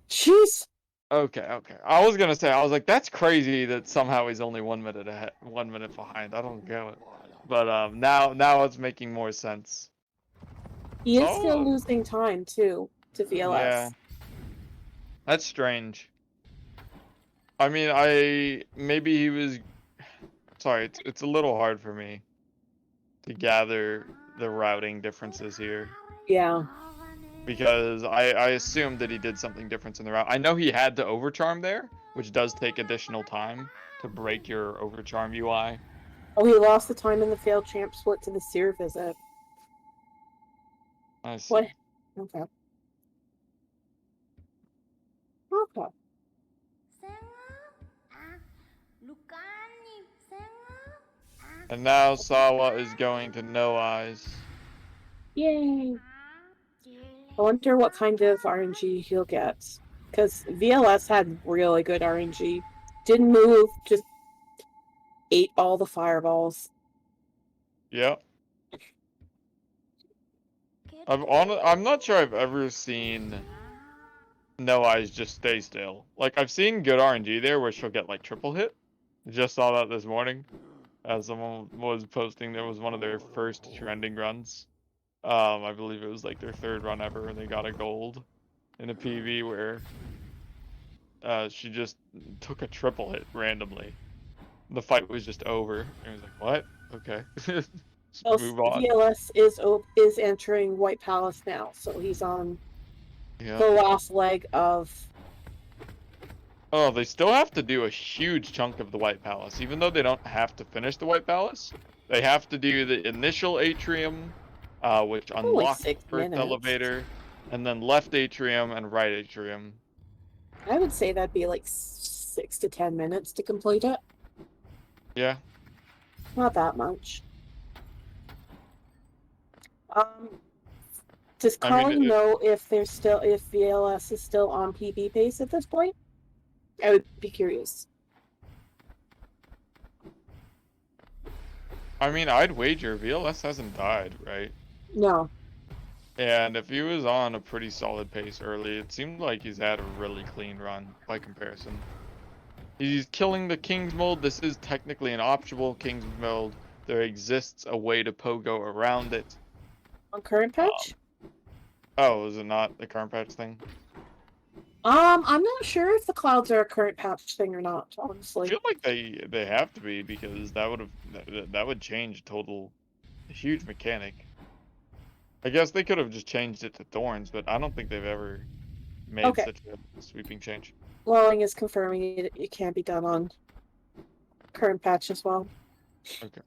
[SPEAKER 1] Jeez.
[SPEAKER 2] Okay, okay. I was gonna say, I was like, that's crazy that somehow he's only 1 minute ahead, 1 minute behind. I don't get it. But now it's making more sense.
[SPEAKER 1] He is still
[SPEAKER 2] So
[SPEAKER 1] losing time too to
[SPEAKER 2] yeah,
[SPEAKER 1] VLS.
[SPEAKER 2] that's strange. I mean, maybe he was sorry. It's a little hard for me to gather the routing differences here.
[SPEAKER 1] Yeah.
[SPEAKER 2] Because I assumed that he did something different in the route. I know he had to overcharm there, which does take additional time to break your overcharm UI.
[SPEAKER 1] Oh, he lost the time in the failed champ split to the Seer visit.
[SPEAKER 2] I see.
[SPEAKER 1] What? Okay. Okay.
[SPEAKER 2] And now Sawa is going to No Eyes.
[SPEAKER 1] Yay. I wonder what kind of RNG he'll get. Because VLS had really good RNG. Didn't move, just ate all the fireballs.
[SPEAKER 2] Yep. I'm not sure I've ever seen No Eyes just stay still. Like, I've seen good RNG there where she'll get like triple hit. Just saw that this morning. As someone was posting, there was one of their first trending runs. I believe it was like their third run ever, and they got a gold in a PV where she just took a triple hit randomly. The fight was just over. And I was like, what? Okay. Just
[SPEAKER 1] Oh,
[SPEAKER 2] move on.
[SPEAKER 1] VLS is entering White Palace now, so he's on
[SPEAKER 2] Yeah.
[SPEAKER 1] the last leg of.
[SPEAKER 2] Oh, they still have to do a huge chunk of the White Palace. Even though they don't have to finish the White Palace, they have to do the initial atrium, which
[SPEAKER 1] Only
[SPEAKER 2] unlocks the
[SPEAKER 1] 6
[SPEAKER 2] first
[SPEAKER 1] minutes.
[SPEAKER 2] elevator, and then left atrium and right atrium.
[SPEAKER 1] I would say that'd be like 6 to 10 minutes to complete it.
[SPEAKER 2] Yeah.
[SPEAKER 1] Not that much. Um, does
[SPEAKER 2] I mean,
[SPEAKER 1] Colin know if VLS is still on PB pace at this point? I would be curious.
[SPEAKER 2] I'd wager VLS hasn't died, right?
[SPEAKER 1] No.
[SPEAKER 2] And if he was on a pretty solid pace early, it seemed like he's had a really clean run by comparison. He's killing the King's Mold. This is technically an optional King's Mold. There exists a way to pogo around it.
[SPEAKER 1] On current patch?
[SPEAKER 2] Oh, is it not the current patch thing?
[SPEAKER 1] I'm not sure if the clouds are a current patch thing or not,
[SPEAKER 2] I
[SPEAKER 1] honestly.
[SPEAKER 2] feel like they have to be because that would change a huge mechanic. I guess they could have just changed it to Thorns, but I don't think they've ever made
[SPEAKER 1] Okay.
[SPEAKER 2] such a sweeping change.
[SPEAKER 1] Lulling is confirming it can be done on current patch as well.
[SPEAKER 2] Okay.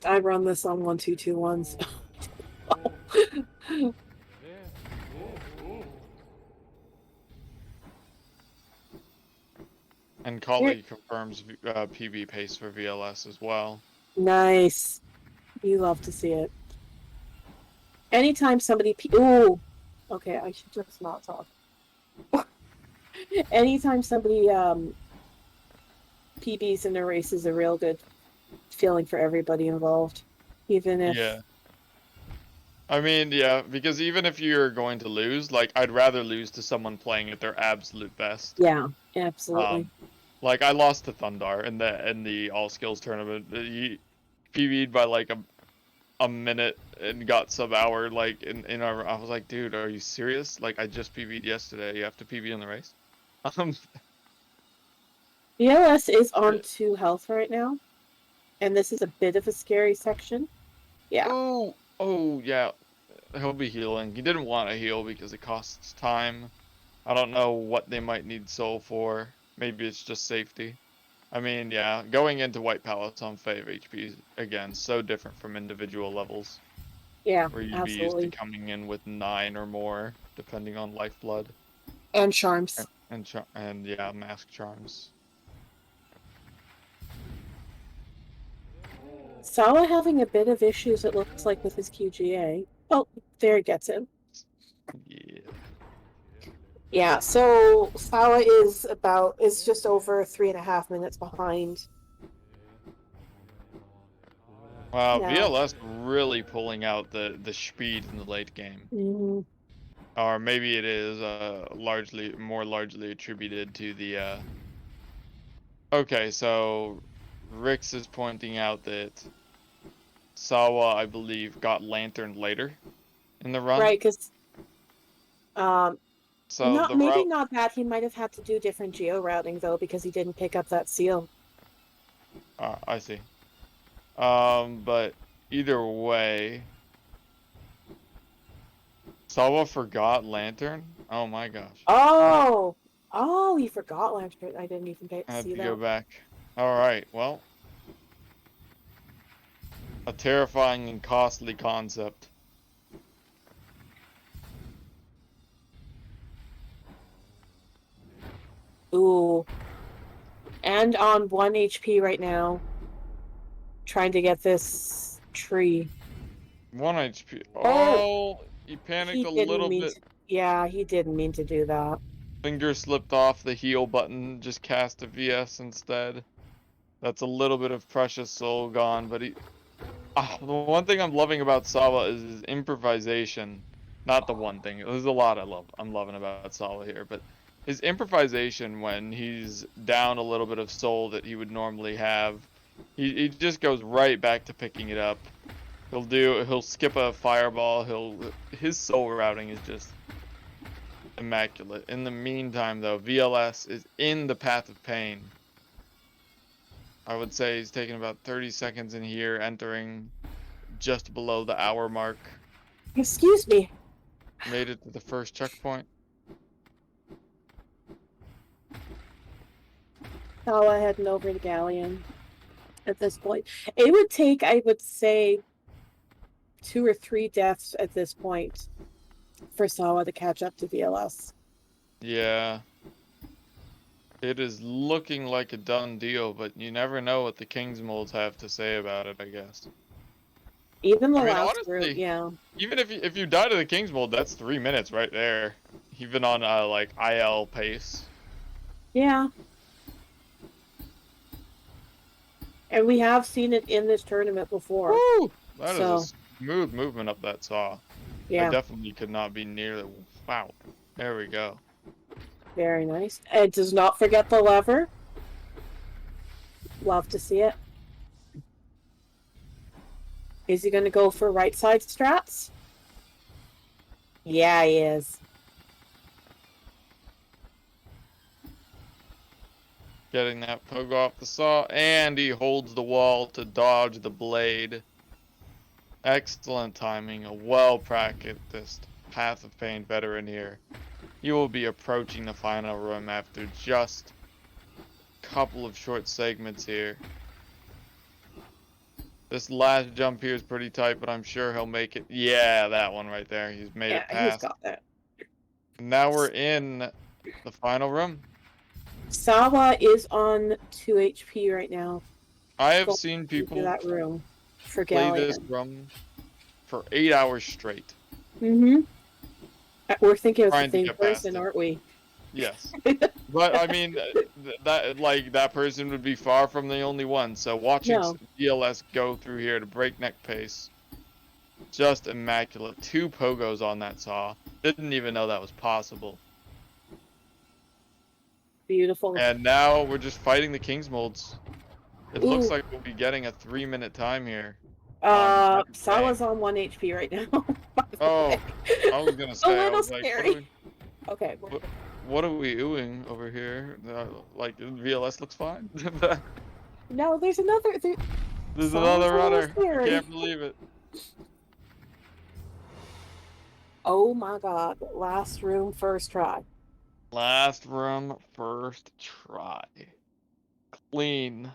[SPEAKER 1] I run this on 1221s.
[SPEAKER 2] And Kali confirms PB pace for VLS as well.
[SPEAKER 1] Nice. You love to see it. Anytime somebody ooh. Okay, I should just not talk. Anytime somebody PBs in a race is a real good feeling for everybody involved. Even if
[SPEAKER 2] Yeah. Yeah, because even if you're going to lose, like I'd rather lose to someone playing at their absolute best.
[SPEAKER 1] yeah, absolutely.
[SPEAKER 2] Like I lost to Thundar in the all skills tournament. He PB'd by like a minute and got sub hour like in our. I was like, dude, are you serious? Like I just PB'd yesterday. You have to PB in the race. Um,
[SPEAKER 1] VLS is on 2 health right now, and this is a bit of a scary section. Yeah.
[SPEAKER 2] oh yeah, he'll be healing. He didn't want to heal because it costs time. I don't know what they might need soul for. Maybe it's just safety. Yeah, going into White Palace on 5 HP is, again, so different from individual levels,
[SPEAKER 1] Yeah,
[SPEAKER 2] where you'd be used to
[SPEAKER 1] absolutely.
[SPEAKER 2] coming in with 9 or more, depending on lifeblood.
[SPEAKER 1] And charms.
[SPEAKER 2] And yeah, mask charms.
[SPEAKER 1] Sawa having a bit of issues, it looks like, with his QGA. Oh, there he gets it.
[SPEAKER 2] Yeah.
[SPEAKER 1] Yeah, so Sawa is just over 3.5 minutes behind.
[SPEAKER 2] Wow,
[SPEAKER 1] Now.
[SPEAKER 2] VLS really pulling out the speed in the late game.
[SPEAKER 1] Mm-hmm.
[SPEAKER 2] Or maybe it is more largely attributed to the Okay, so Rix is pointing out that Sawa, I believe, got Lantern later in the run.
[SPEAKER 1] Right, because um,
[SPEAKER 2] So the
[SPEAKER 1] maybe
[SPEAKER 2] route,
[SPEAKER 1] not that he might have had to do different geo routing though because he didn't pick up that seal.
[SPEAKER 2] I see. But either way, Sawa forgot Lantern. Oh my gosh.
[SPEAKER 1] Oh, oh, he forgot Lantern. I didn't even
[SPEAKER 2] I had
[SPEAKER 1] see
[SPEAKER 2] to go
[SPEAKER 1] that.
[SPEAKER 2] back. All right. Well, a terrifying and costly concept.
[SPEAKER 1] Ooh, and on 1 HP right now, trying to get this tree.
[SPEAKER 2] 1 HP.
[SPEAKER 1] Oh,
[SPEAKER 2] Oh, he panicked
[SPEAKER 1] he
[SPEAKER 2] a
[SPEAKER 1] didn't
[SPEAKER 2] little
[SPEAKER 1] mean
[SPEAKER 2] bit.
[SPEAKER 1] to. Yeah, he didn't mean to do that.
[SPEAKER 2] Finger slipped off the heal button. Just cast a VS instead. That's a little bit of precious soul gone, but the one thing I'm loving about Sawa is his improvisation. Not the one thing. There's a lot I'm loving about Sawa here, but his improvisation when he's down a little bit of soul that he would normally have, he just goes right back to picking it up. He'll skip a fireball. His soul routing is just immaculate. In the meantime, though, VLS is in the path of pain. I would say he's taking about 30 seconds in here, entering just below the hour mark.
[SPEAKER 1] Excuse me.
[SPEAKER 2] Made it to the first checkpoint.
[SPEAKER 1] Sawa heading over to Galleon at this point. It would take, I would say, 2 or 3 deaths at this point for Sawa to catch up to VLS.
[SPEAKER 2] Yeah. It is looking like a done deal, but you never know what the King's Molds have to say about it, I guess.
[SPEAKER 1] Even the
[SPEAKER 2] I mean,
[SPEAKER 1] last room,
[SPEAKER 2] honestly,
[SPEAKER 1] yeah.
[SPEAKER 2] even if you die to the King's Mold, that's 3 minutes right there. Even on like IL pace.
[SPEAKER 1] Yeah. And we have seen it in this tournament before.
[SPEAKER 2] Woo! That is a
[SPEAKER 1] So,
[SPEAKER 2] smooth movement up that saw. I
[SPEAKER 1] yeah.
[SPEAKER 2] definitely could not be near the. Wow. There we go.
[SPEAKER 1] Very nice. And does not forget the lever. Love to see it. Is he going to go for right side strats? Yeah, he is.
[SPEAKER 2] Getting that pogo off the saw, and he holds the wall to dodge the blade. Excellent timing, a well-practiced Path of Pain veteran here. You will be approaching the final room after just a couple of short segments here. This last jump here is pretty tight, but I'm sure he'll make it. Yeah, that one right there. He's made
[SPEAKER 1] Yeah,
[SPEAKER 2] it
[SPEAKER 1] he's
[SPEAKER 2] past.
[SPEAKER 1] got that.
[SPEAKER 2] Now we're in the final room.
[SPEAKER 1] Sawa is on 2 HP right now.
[SPEAKER 2] I have
[SPEAKER 1] Going
[SPEAKER 2] seen
[SPEAKER 1] into
[SPEAKER 2] people
[SPEAKER 1] that room for
[SPEAKER 2] play this
[SPEAKER 1] Galleon.
[SPEAKER 2] room for 8 hours straight,
[SPEAKER 1] Mm-hmm. We're thinking of the
[SPEAKER 2] trying to
[SPEAKER 1] same
[SPEAKER 2] get past
[SPEAKER 1] person,
[SPEAKER 2] it.
[SPEAKER 1] aren't we?
[SPEAKER 2] Yes. But I mean, that person would be far from the only one. So watching
[SPEAKER 1] No.
[SPEAKER 2] DLS go through here at a breakneck pace, just immaculate. 2 pogos on that saw. Didn't even know that was possible.
[SPEAKER 1] Beautiful.
[SPEAKER 2] And now we're just fighting the King's Molds. It looks
[SPEAKER 1] Ooh.
[SPEAKER 2] like we'll be getting a 3-minute time here.
[SPEAKER 1] Sawa's on 1 HP right now.
[SPEAKER 2] Oh, I was gonna
[SPEAKER 1] A
[SPEAKER 2] say, I
[SPEAKER 1] little
[SPEAKER 2] was like, what are
[SPEAKER 1] scary.
[SPEAKER 2] we,
[SPEAKER 1] Okay.
[SPEAKER 2] what are we oohing over here? Like VLS looks fine.
[SPEAKER 1] No, there's another.
[SPEAKER 2] There's
[SPEAKER 1] Sawa's
[SPEAKER 2] another
[SPEAKER 1] a little
[SPEAKER 2] runner. I
[SPEAKER 1] scary.
[SPEAKER 2] can't believe it.
[SPEAKER 1] Oh my god. Last room, first try.
[SPEAKER 2] Last room, first try. Clean.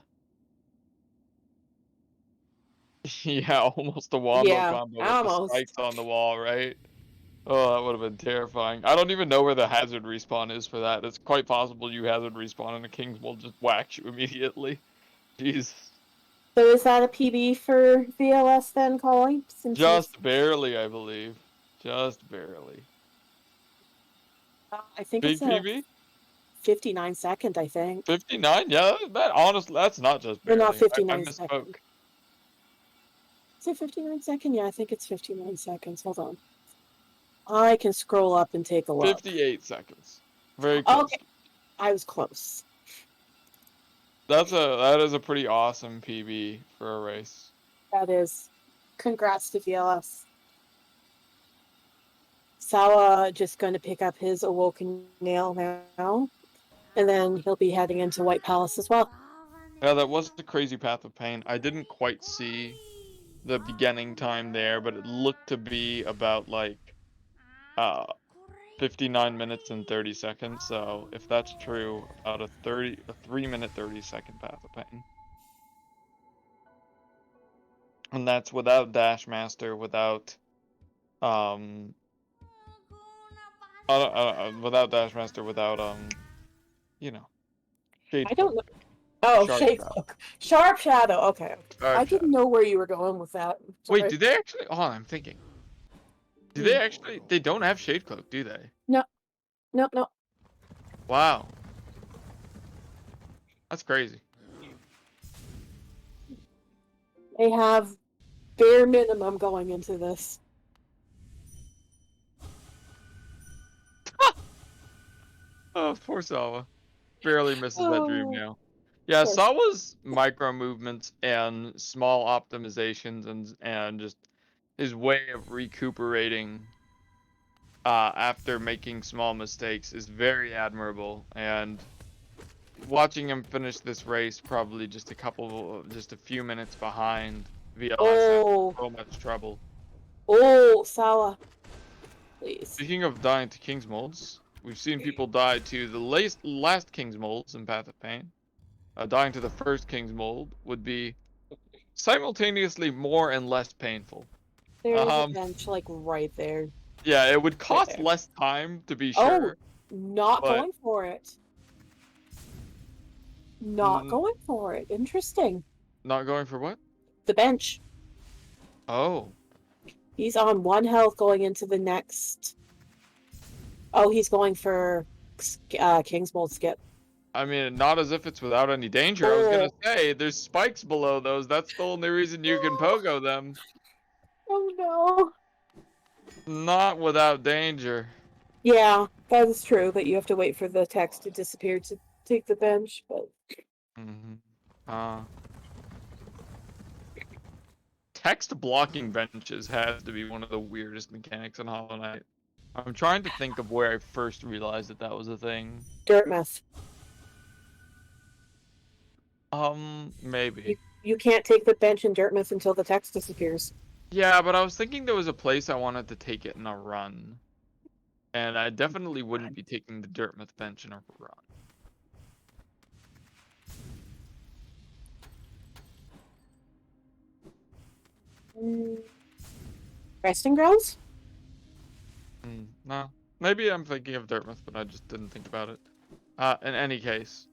[SPEAKER 2] Yeah, almost a wombo
[SPEAKER 1] Yeah,
[SPEAKER 2] combo with the
[SPEAKER 1] almost.
[SPEAKER 2] spikes on the wall, right? Oh, that would have been terrifying. I don't even know where the hazard respawn is for that. It's quite possible you hazard respawn and the Kings will just whack you immediately. Jeez.
[SPEAKER 1] So is that a PB for VLS then, Colin? Since he's,
[SPEAKER 2] Just barely, I believe. Just barely.
[SPEAKER 1] I think it's
[SPEAKER 2] Big
[SPEAKER 1] a
[SPEAKER 2] PB?
[SPEAKER 1] 59-second, I think.
[SPEAKER 2] 59? Yeah, that honestly, that's not just
[SPEAKER 1] Or not
[SPEAKER 2] barely. I
[SPEAKER 1] 59
[SPEAKER 2] misspoke.
[SPEAKER 1] second. Is it 59-second? Yeah, I think it's 59 seconds. Hold on. I can scroll up and take a look.
[SPEAKER 2] 58 seconds. Very close.
[SPEAKER 1] Okay, I was close.
[SPEAKER 2] That is a pretty awesome PB for a race.
[SPEAKER 1] That is. Congrats to VLS. Sawa just going to pick up his Awoken Nail now. And then he'll be heading into White Palace as well.
[SPEAKER 2] Yeah, that was a crazy path of pain. I didn't quite see the beginning time there, but it looked to be about like uh 59 minutes and 30 seconds. So if that's true, about a 3-minute 30-second path of pain. And that's without Dash Master, um without Dash Master, without you know,
[SPEAKER 1] I
[SPEAKER 2] Shade
[SPEAKER 1] don't
[SPEAKER 2] Cloak,
[SPEAKER 1] know. Oh,
[SPEAKER 2] Sharp
[SPEAKER 1] Shade
[SPEAKER 2] Shadow,
[SPEAKER 1] Cloak. Sharp Shadow. Okay. I
[SPEAKER 2] Sharp
[SPEAKER 1] didn't
[SPEAKER 2] Shadow.
[SPEAKER 1] know where you were going with that.
[SPEAKER 2] Wait,
[SPEAKER 1] Sorry.
[SPEAKER 2] do they actually? Oh, I'm thinking. Do they
[SPEAKER 1] Hmm.
[SPEAKER 2] actually? They don't have Shade Cloak, do they?
[SPEAKER 1] No, no, no.
[SPEAKER 2] Wow, that's crazy.
[SPEAKER 1] They have bare minimum going into this.
[SPEAKER 2] Oh, poor Sawa. Barely misses that dream
[SPEAKER 1] Oh,
[SPEAKER 2] now.
[SPEAKER 1] of
[SPEAKER 2] Yeah,
[SPEAKER 1] course.
[SPEAKER 2] Sawa's micro movements and small optimizations and just his way of recuperating after making small mistakes is very admirable. And watching him finish this race probably just a few minutes behind VLS after
[SPEAKER 1] Oh,
[SPEAKER 2] so much trouble.
[SPEAKER 1] oh, Sawa, please.
[SPEAKER 2] Speaking of dying to King's Molds, we've seen people die to the last King's Molds in Path of Pain. Dying to the first King's Mold would be simultaneously more and less painful.
[SPEAKER 1] There is a
[SPEAKER 2] Um,
[SPEAKER 1] bench like right there,
[SPEAKER 2] yeah, it would
[SPEAKER 1] right
[SPEAKER 2] cost
[SPEAKER 1] there.
[SPEAKER 2] less time to be
[SPEAKER 1] Oh,
[SPEAKER 2] sure,
[SPEAKER 1] not
[SPEAKER 2] but
[SPEAKER 1] going for it. Not
[SPEAKER 2] mm,
[SPEAKER 1] going for it. Interesting.
[SPEAKER 2] not going for what?
[SPEAKER 1] The bench.
[SPEAKER 2] Oh,
[SPEAKER 1] He's on 1 health going into the next. Oh, he's going for King's Mold skip.
[SPEAKER 2] I mean, not as if it's without any danger. I was gonna
[SPEAKER 1] Oh.
[SPEAKER 2] say, there's spikes below those. That's the only reason you can pogo them.
[SPEAKER 1] Oh no.
[SPEAKER 2] Not without danger.
[SPEAKER 1] Yeah, that is true that you have to wait for the text to disappear to take the bench, but
[SPEAKER 2] Mm-hmm. Uh, Text blocking benches has to be one of the weirdest mechanics in Hollow Knight. I'm trying to think of where I first realized that that was a thing.
[SPEAKER 1] dirt mess. You
[SPEAKER 2] Maybe.
[SPEAKER 1] you can't take the bench in dirt mess until the text disappears.
[SPEAKER 2] Yeah, but I was thinking there was a place I wanted to take it in a run. And I definitely wouldn't be taking the Dirtmouth bench in a run.
[SPEAKER 1] Mm, resting grounds?
[SPEAKER 2] No. Maybe I'm thinking of Dirtmouth, but I just didn't think about it. In any case,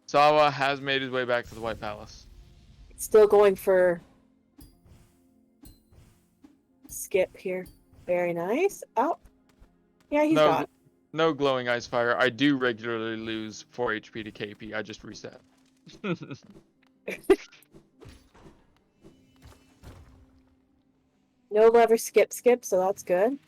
[SPEAKER 2] Sawa has made his way back to the White Palace.
[SPEAKER 1] Still going for skip here. Very nice. Oh, yeah, he's
[SPEAKER 2] No,
[SPEAKER 1] got
[SPEAKER 2] no glowing ice fire. I do regularly lose 4 HP to KP. I just reset.
[SPEAKER 1] it. No lever skip, so that's good.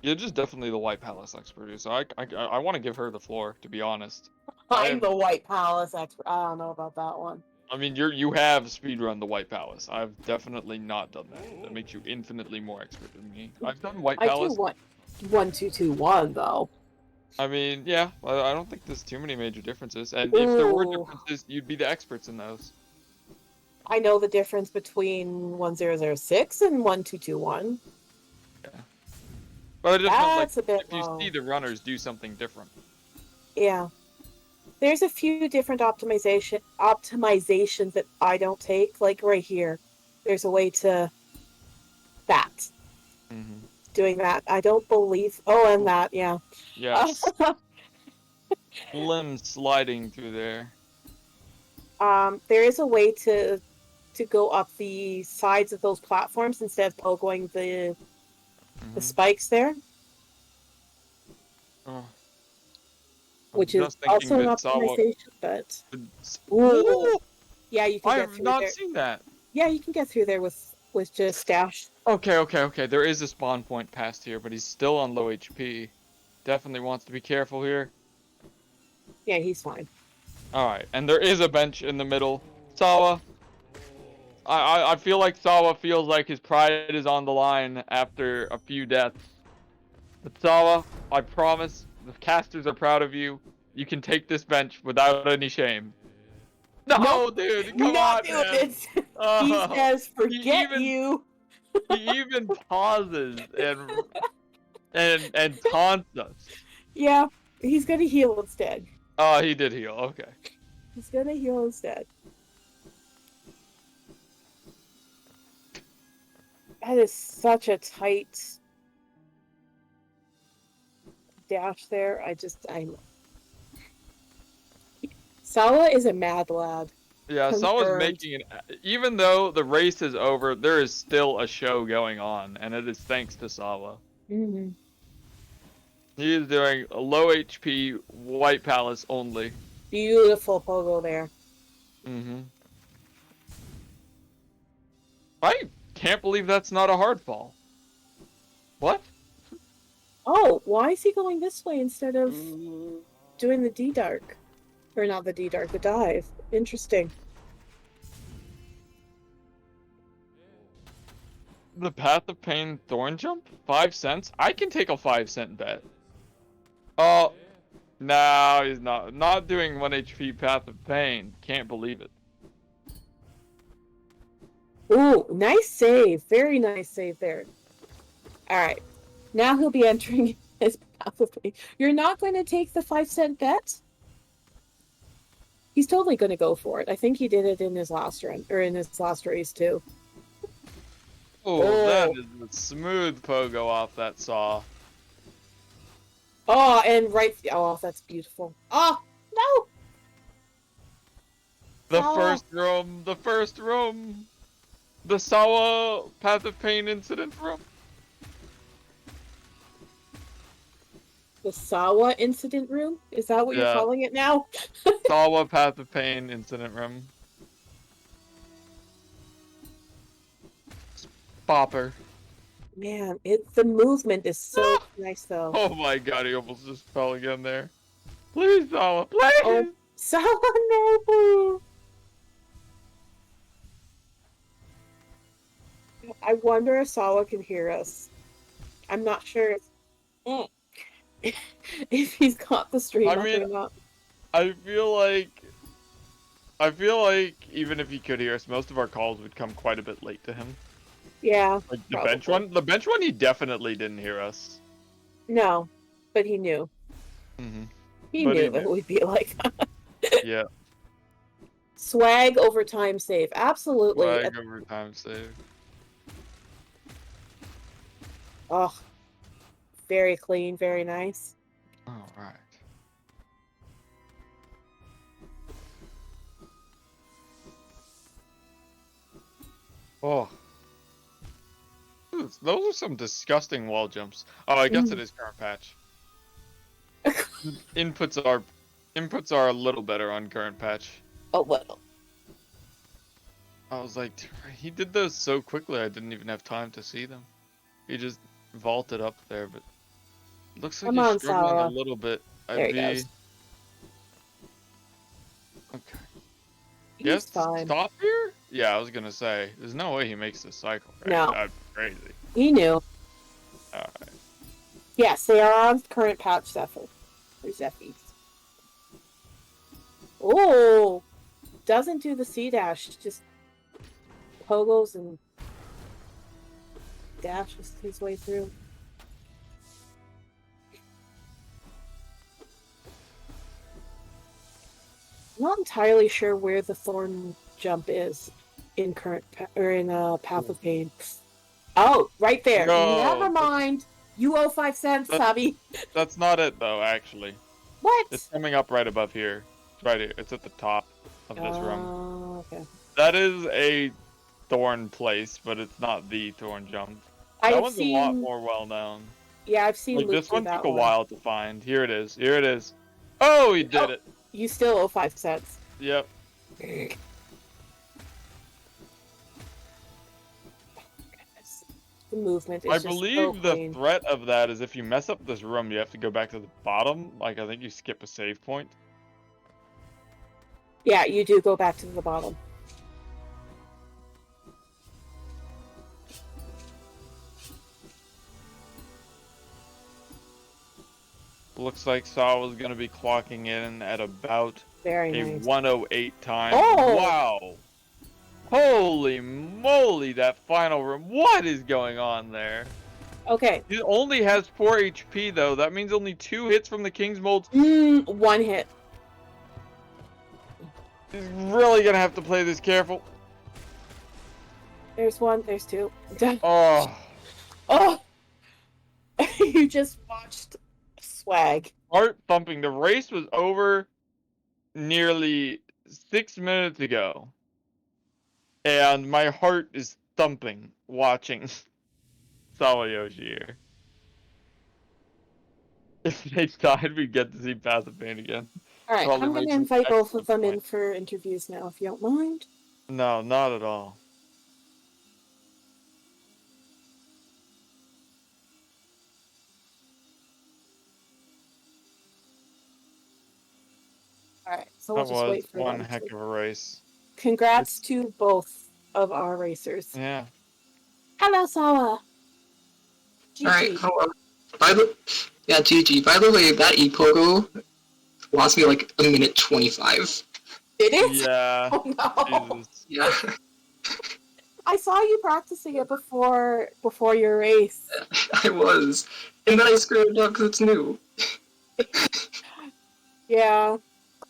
[SPEAKER 2] You're just definitely the White Palace expert, so I want to give her the floor, to be honest.
[SPEAKER 1] I'm the White Palace expert. I don't know about that one.
[SPEAKER 2] I mean, you have speedrun the White Palace. I've definitely not done that. That makes you infinitely more expert than me. I've done White
[SPEAKER 1] I do
[SPEAKER 2] Palace.
[SPEAKER 1] want 1-2-2-1 though.
[SPEAKER 2] I mean, yeah, I don't think there's too many major differences. And if there were
[SPEAKER 1] Ooh.
[SPEAKER 2] differences, you'd be the experts in those.
[SPEAKER 1] I know the difference between 1006 and 1221.
[SPEAKER 2] Yeah. But I just meant, like,
[SPEAKER 1] That's a bit
[SPEAKER 2] if you see
[SPEAKER 1] low.
[SPEAKER 2] the runners do something different.
[SPEAKER 1] Yeah. There's a few different optimizations that I don't take. Like right here. There's a way to that.
[SPEAKER 2] Mm-hmm.
[SPEAKER 1] Doing that. I don't believe oh and that, yeah.
[SPEAKER 2] Yes. Limb sliding through there.
[SPEAKER 1] There is a way to go up the sides of those platforms instead of pogoing the
[SPEAKER 2] Mm-hmm.
[SPEAKER 1] spikes there,
[SPEAKER 2] Oh, I'm
[SPEAKER 1] which is
[SPEAKER 2] just thinking
[SPEAKER 1] also an
[SPEAKER 2] that Sawa.
[SPEAKER 1] optimization, but ooh,
[SPEAKER 2] Ooh,
[SPEAKER 1] yeah, you can
[SPEAKER 2] I
[SPEAKER 1] get
[SPEAKER 2] have
[SPEAKER 1] through
[SPEAKER 2] not
[SPEAKER 1] there.
[SPEAKER 2] seen that.
[SPEAKER 1] Yeah, you can get through there with just dash.
[SPEAKER 2] Okay. There is a spawn point past here, but he's still on low HP. Definitely wants to be careful here.
[SPEAKER 1] Yeah, he's fine.
[SPEAKER 2] Alright, and there is a bench in the middle. Sawa, I feel like Sawa feels like his pride is on the line after a few deaths. But Sawa, I promise, the casters are proud of you. You can take this bench without any shame.
[SPEAKER 1] Nope,
[SPEAKER 2] No, dude, come
[SPEAKER 1] not
[SPEAKER 2] on,
[SPEAKER 1] doing
[SPEAKER 2] man.
[SPEAKER 1] it. He
[SPEAKER 2] Oh,
[SPEAKER 1] says,
[SPEAKER 2] he
[SPEAKER 1] "Forget
[SPEAKER 2] even
[SPEAKER 1] you."
[SPEAKER 2] he even pauses and taunts us.
[SPEAKER 1] Yeah, he's gonna heal instead.
[SPEAKER 2] Oh, he did heal. Okay.
[SPEAKER 1] He's gonna heal instead. That is such a tight dash there. I'm. Sawa is a mad lad.
[SPEAKER 2] Yeah, Sawa's
[SPEAKER 1] Confirmed.
[SPEAKER 2] making it. Even though the race is over, there is still a show going on, and it is thanks to Sawa.
[SPEAKER 1] Mm-hmm.
[SPEAKER 2] He is doing a low HP White Palace only.
[SPEAKER 1] Beautiful pogo there.
[SPEAKER 2] Mm-hmm. I can't believe that's not a hard fall. What?
[SPEAKER 1] Oh, why is he going this way instead of doing the D dark? Or not the D dark, the dive. Interesting.
[SPEAKER 2] The Path of Pain Thorn Jump? 5 cents? I can take a 5-cent bet. Oh, no, he's not. Not doing 1 HP Path of Pain. Can't believe it.
[SPEAKER 1] Ooh, nice save. Very nice save there. Alright. Now he'll be entering his path of pain. You're not going to take the 5-cent bet? He's totally going to go for it. I think he did it in his last run, or in his last race too.
[SPEAKER 2] Oh, that is a smooth pogo off that saw.
[SPEAKER 1] Oh, and right. Oh, that's beautiful. Oh, no!
[SPEAKER 2] The
[SPEAKER 1] Sawa.
[SPEAKER 2] first room, the first room. The Sawa Path of Pain incident room.
[SPEAKER 1] The Sawa incident room? Is that what you're
[SPEAKER 2] Yeah,
[SPEAKER 1] calling it now?
[SPEAKER 2] Sawa Path of Pain incident room. Bopper.
[SPEAKER 1] Man, the movement is so nice though.
[SPEAKER 2] Oh my god, he almost just fell again there. Please, Sawa, please!
[SPEAKER 1] Oh, Sawa Nobu! I wonder if Sawa can hear us. I'm not sure if he's got the stream
[SPEAKER 2] I
[SPEAKER 1] up
[SPEAKER 2] mean,
[SPEAKER 1] or not.
[SPEAKER 2] I feel like even if he could hear us, most of our calls would come quite a bit late to him.
[SPEAKER 1] Yeah,
[SPEAKER 2] Like the
[SPEAKER 1] probably.
[SPEAKER 2] bench one, he definitely didn't hear us.
[SPEAKER 1] No, but he knew.
[SPEAKER 2] Mm-hmm.
[SPEAKER 1] He
[SPEAKER 2] But
[SPEAKER 1] knew
[SPEAKER 2] he
[SPEAKER 1] it
[SPEAKER 2] knew.
[SPEAKER 1] would be like that.
[SPEAKER 2] Yeah.
[SPEAKER 1] Swag over time save. Absolutely.
[SPEAKER 2] Flag over time save.
[SPEAKER 1] Oh, very clean, very nice.
[SPEAKER 2] All right. Oh. Ooh, those are some disgusting wall jumps. Oh, I guess it is current patch. Inputs are a little better on current patch.
[SPEAKER 1] A little.
[SPEAKER 2] I was like, he did those so quickly I didn't even have time to see them. He just vaulted up there, but looks like
[SPEAKER 1] Come
[SPEAKER 2] he's
[SPEAKER 1] on,
[SPEAKER 2] struggling a
[SPEAKER 1] Sawa.
[SPEAKER 2] little bit.
[SPEAKER 1] There he goes.
[SPEAKER 2] Okay.
[SPEAKER 1] He's
[SPEAKER 2] Yes,
[SPEAKER 1] fine.
[SPEAKER 2] stop here? Yeah, I was gonna say, there's no way he makes this cycle, right?
[SPEAKER 1] No.
[SPEAKER 2] That'd be crazy.
[SPEAKER 1] He knew.
[SPEAKER 2] Alright.
[SPEAKER 1] Yes, they are on current patch Zephyr. Or Zephies. Oh! Doesn't do the C dash, just pogos and dashes his way through. I'm not entirely sure where the thorn jump is in current or in Path of Pain. Oh, right there.
[SPEAKER 2] No,
[SPEAKER 1] Never mind. You owe 5 cents, Sabi.
[SPEAKER 2] That's not it though, actually.
[SPEAKER 1] What?
[SPEAKER 2] It's coming up right above here. It's right here. It's at the top of this room.
[SPEAKER 1] Oh, okay.
[SPEAKER 2] That is a thorn place, but it's not the thorn jump. That
[SPEAKER 1] I've
[SPEAKER 2] one's
[SPEAKER 1] seen,
[SPEAKER 2] a lot more well known.
[SPEAKER 1] yeah, I've seen
[SPEAKER 2] Like
[SPEAKER 1] Luke
[SPEAKER 2] this
[SPEAKER 1] do
[SPEAKER 2] one
[SPEAKER 1] that
[SPEAKER 2] took a
[SPEAKER 1] one.
[SPEAKER 2] while to find. Here it is. Here it is. Oh, he did it.
[SPEAKER 1] You still owe 5 cents.
[SPEAKER 2] Yep.
[SPEAKER 1] The movement is
[SPEAKER 2] I
[SPEAKER 1] just
[SPEAKER 2] believe
[SPEAKER 1] so
[SPEAKER 2] the
[SPEAKER 1] clean.
[SPEAKER 2] threat of that is if you mess up this room, you have to go back to the bottom. Like I think you skip a save point.
[SPEAKER 1] Yeah, you do go back to the bottom.
[SPEAKER 2] Looks like Sawa's gonna be clocking in at about
[SPEAKER 1] Very
[SPEAKER 2] a
[SPEAKER 1] nice.
[SPEAKER 2] 108 time.
[SPEAKER 1] Oh!
[SPEAKER 2] Wow! Holy moly, that final room. What is going on there?
[SPEAKER 1] Okay.
[SPEAKER 2] He only has 4 HP though. That means only 2 hits from the King's Mold.
[SPEAKER 1] One hit.
[SPEAKER 2] He's really gonna have to play this careful.
[SPEAKER 1] There's one, there's two.
[SPEAKER 2] Oh.
[SPEAKER 1] Oh! You just watched swag.
[SPEAKER 2] Heart thumping. The race was over nearly 6 minutes ago. And my heart is thumping watching Sawayoshi here. If they died, we'd get to see Passive Pain again.
[SPEAKER 1] Alright,
[SPEAKER 2] Probably
[SPEAKER 1] I'm gonna
[SPEAKER 2] makes an
[SPEAKER 1] invite both of
[SPEAKER 2] excellent
[SPEAKER 1] them in
[SPEAKER 2] point.
[SPEAKER 1] for interviews now, if you don't mind.
[SPEAKER 2] No, not at all.
[SPEAKER 1] Alright, so we'll
[SPEAKER 2] That
[SPEAKER 1] just
[SPEAKER 2] was
[SPEAKER 1] wait for
[SPEAKER 2] one
[SPEAKER 1] them
[SPEAKER 2] heck
[SPEAKER 1] to...
[SPEAKER 2] of a race.
[SPEAKER 1] Congrats to both of our racers.
[SPEAKER 2] Yeah.
[SPEAKER 1] Hello, Sawa!
[SPEAKER 3] Alright,
[SPEAKER 1] GG.
[SPEAKER 3] hello. Yeah, GG. By the way, that E-Pogo lost me like a minute 25.
[SPEAKER 1] Did it?
[SPEAKER 2] Yeah.
[SPEAKER 1] Oh no!
[SPEAKER 2] Jesus.
[SPEAKER 3] Yeah,
[SPEAKER 1] I saw you practicing it before your race.
[SPEAKER 3] I was. And then I screwed it up because it's new.
[SPEAKER 1] Yeah,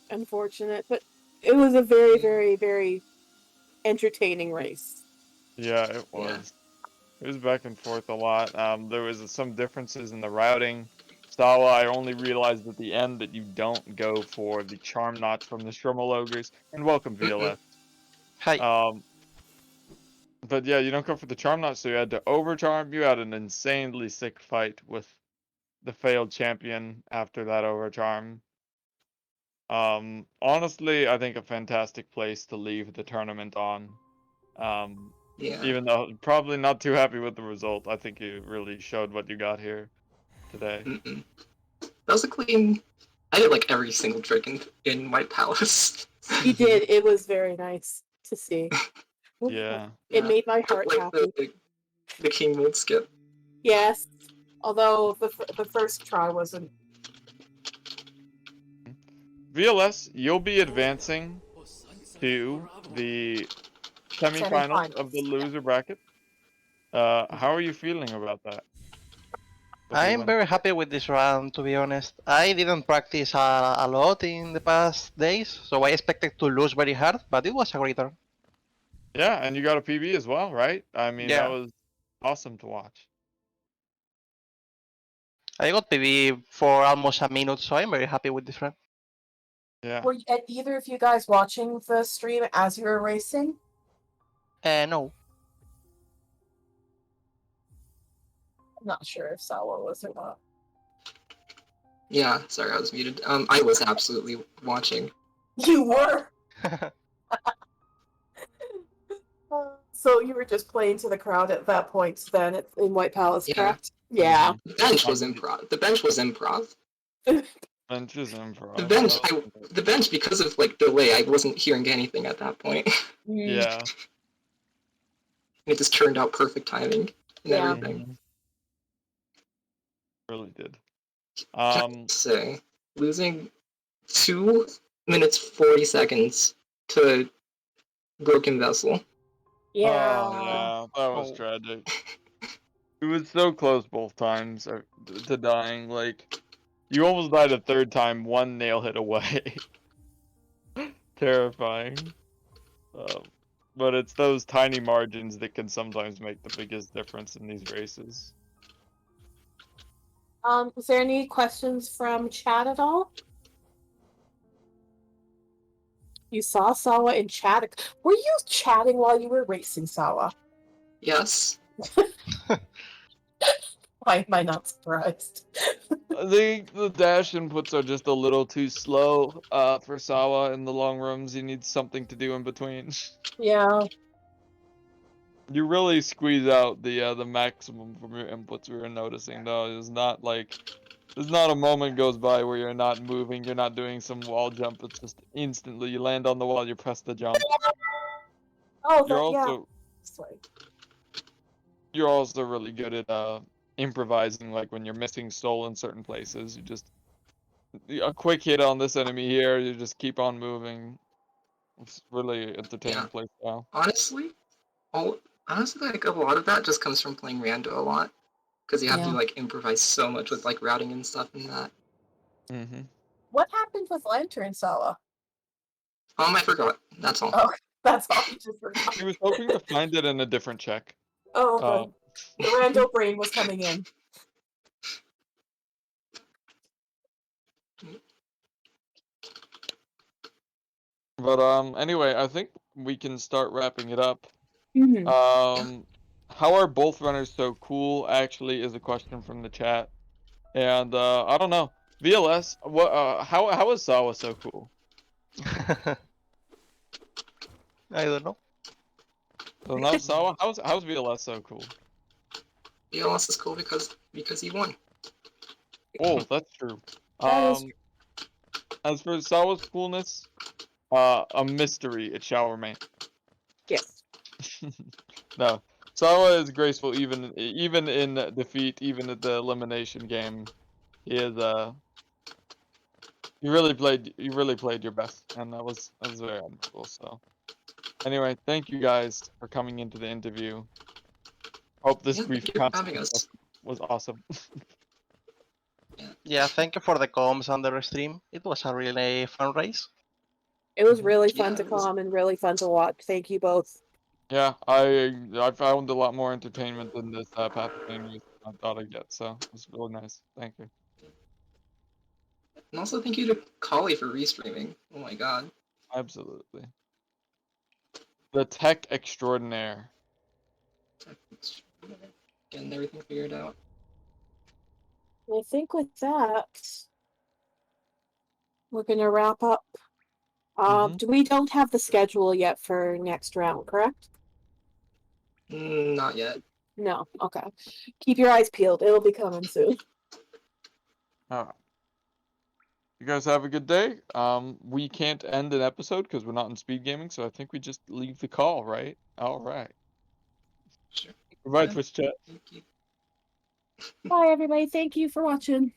[SPEAKER 1] unfortunate, but it was a very, very, very entertaining race.
[SPEAKER 2] Yeah, it was.
[SPEAKER 3] Yeah.
[SPEAKER 2] It was back and forth a lot. There was some differences in the routing. Sawa, I only realized at the end that you don't go for the charm notch from the Shrimmel Ogres. And welcome, VLF.
[SPEAKER 4] Hi.
[SPEAKER 2] But yeah, you don't go for the charm notch, so you had to overcharm. You had an insanely sick fight with the failed champion after that overcharm. Honestly, I think a fantastic place to leave the tournament on.
[SPEAKER 3] Yeah.
[SPEAKER 2] Even though probably not too happy with the result, I think you really showed what you got here today.
[SPEAKER 3] Mm-mm. That was a clean... I did like every single trick in White Palace.
[SPEAKER 1] You did. It was very nice to see.
[SPEAKER 2] Yeah.
[SPEAKER 1] It made my heart
[SPEAKER 3] like
[SPEAKER 1] happy.
[SPEAKER 3] The King Mold skip.
[SPEAKER 1] Yes, although the first try wasn't.
[SPEAKER 2] VLS, you'll be advancing to the semifinals of the loser bracket. How are you feeling about that?
[SPEAKER 4] I'm very happy with this round, to be honest. I didn't practice a lot in the past days, so I expected to lose very hard, but it was a great turn.
[SPEAKER 2] Yeah, and you got a PB as well, right? I mean, that
[SPEAKER 4] Yeah.
[SPEAKER 2] was awesome to watch.
[SPEAKER 4] I got PB for almost a minute, so I'm very happy with this round.
[SPEAKER 2] Yeah.
[SPEAKER 1] Were either of you guys watching the stream as you were racing?
[SPEAKER 4] No.
[SPEAKER 1] I'm not sure if Sawa was or not.
[SPEAKER 3] Yeah, sorry, I was muted. I was absolutely watching.
[SPEAKER 1] You were. So you were just playing to the crowd at that point, then in White Palace,
[SPEAKER 3] Yeah.
[SPEAKER 1] correct? Yeah.
[SPEAKER 3] The bench was improv. The bench was improv.
[SPEAKER 2] Bench is improv.
[SPEAKER 3] The bench, because of like delay, I wasn't hearing anything at that point.
[SPEAKER 2] Yeah.
[SPEAKER 3] It just turned out perfect timing and
[SPEAKER 1] Yeah.
[SPEAKER 3] everything.
[SPEAKER 2] Really did.
[SPEAKER 3] Can I say, losing 2 minutes 40 seconds to Broken Vessel.
[SPEAKER 1] Yeah.
[SPEAKER 2] Oh, yeah, that was
[SPEAKER 4] Oh.
[SPEAKER 2] tragic. It was so close both times to dying. Like, you almost died a third time, one nail hit away. Terrifying. But it's those tiny margins that can sometimes make the biggest difference in these races.
[SPEAKER 1] Is there any questions from chat at all? You saw Sawa in chat. Were you chatting while you were racing, Sawa?
[SPEAKER 3] Yes.
[SPEAKER 1] Why am I not surprised?
[SPEAKER 2] I think the dash inputs are just a little too slow for Sawa in the long rooms. He needs something to do in between.
[SPEAKER 1] Yeah.
[SPEAKER 2] You really squeeze out the maximum from your inputs. We were noticing though. It's not like there's not a moment goes by where you're not moving. You're not doing some wall jump. It's just instantly you land on the wall. You press the jump.
[SPEAKER 1] Oh,
[SPEAKER 2] You're
[SPEAKER 1] yeah.
[SPEAKER 2] also
[SPEAKER 1] Sorry.
[SPEAKER 2] you're also really good at improvising. Like when you're missing soul in certain places, you just a quick hit on this enemy here, you just keep on moving. It's really entertaining play style.
[SPEAKER 3] Honestly, like a lot of that just comes from playing Rando a lot, because you have to like improvise so much with like routing and stuff and that.
[SPEAKER 2] Mm-hmm.
[SPEAKER 1] What happened with Lantern Sawa?
[SPEAKER 3] I forgot. That's all.
[SPEAKER 1] Oh, that's all. You just forgot.
[SPEAKER 2] He was hoping to find it in a different check.
[SPEAKER 1] Oh, okay. The rando brain was coming in.
[SPEAKER 2] But anyway, I think we can start wrapping it up.
[SPEAKER 1] Mm-hmm.
[SPEAKER 2] How are both runners so cool? Actually, is a question from the chat, and I don't know. VLS, what? How is Sawa so cool?
[SPEAKER 4] I don't know.
[SPEAKER 2] So now Sawa, how's VLS so cool?
[SPEAKER 3] VLS is cool because he won.
[SPEAKER 2] Oh, that's true.
[SPEAKER 1] That is true.
[SPEAKER 2] As for Sawa's coolness, a mystery. It shall remain.
[SPEAKER 1] Yes.
[SPEAKER 2] No, Sawa is graceful even in defeat, even at the elimination game. He is you really played your best, and that was very admirable. So anyway, thank you guys for coming into the interview. Hope this
[SPEAKER 3] Yeah,
[SPEAKER 2] brief
[SPEAKER 3] thank you for having
[SPEAKER 2] concept
[SPEAKER 3] us.
[SPEAKER 2] was awesome.
[SPEAKER 4] Yeah, thank you for the comms and the stream. It was a really fun race.
[SPEAKER 1] It was really
[SPEAKER 3] Yeah,
[SPEAKER 1] fun to
[SPEAKER 3] it was-
[SPEAKER 1] come and really fun to watch. Thank you both.
[SPEAKER 2] Yeah, I found a lot more entertainment than this Path of Pain race I thought I'd get. So it was really nice. Thank you.
[SPEAKER 3] And also thank you to Kali for restreaming. Oh my god.
[SPEAKER 2] Absolutely. The tech extraordinaire.
[SPEAKER 3] Getting everything figured out.
[SPEAKER 1] I think with that, we're gonna wrap up. We don't have the schedule yet for next round, correct?
[SPEAKER 3] Not yet.
[SPEAKER 1] No. Okay. Keep your eyes peeled. It'll be coming soon.
[SPEAKER 2] All right. You guys have a good day. We can't end an episode because we're not in speed gaming, so I think we just leave the call, right? All right.
[SPEAKER 3] Sure.
[SPEAKER 2] Goodbye,
[SPEAKER 3] Yeah.
[SPEAKER 2] Twitch chat.
[SPEAKER 3] Thank you.
[SPEAKER 1] Bye, everybody. Thank you for watching.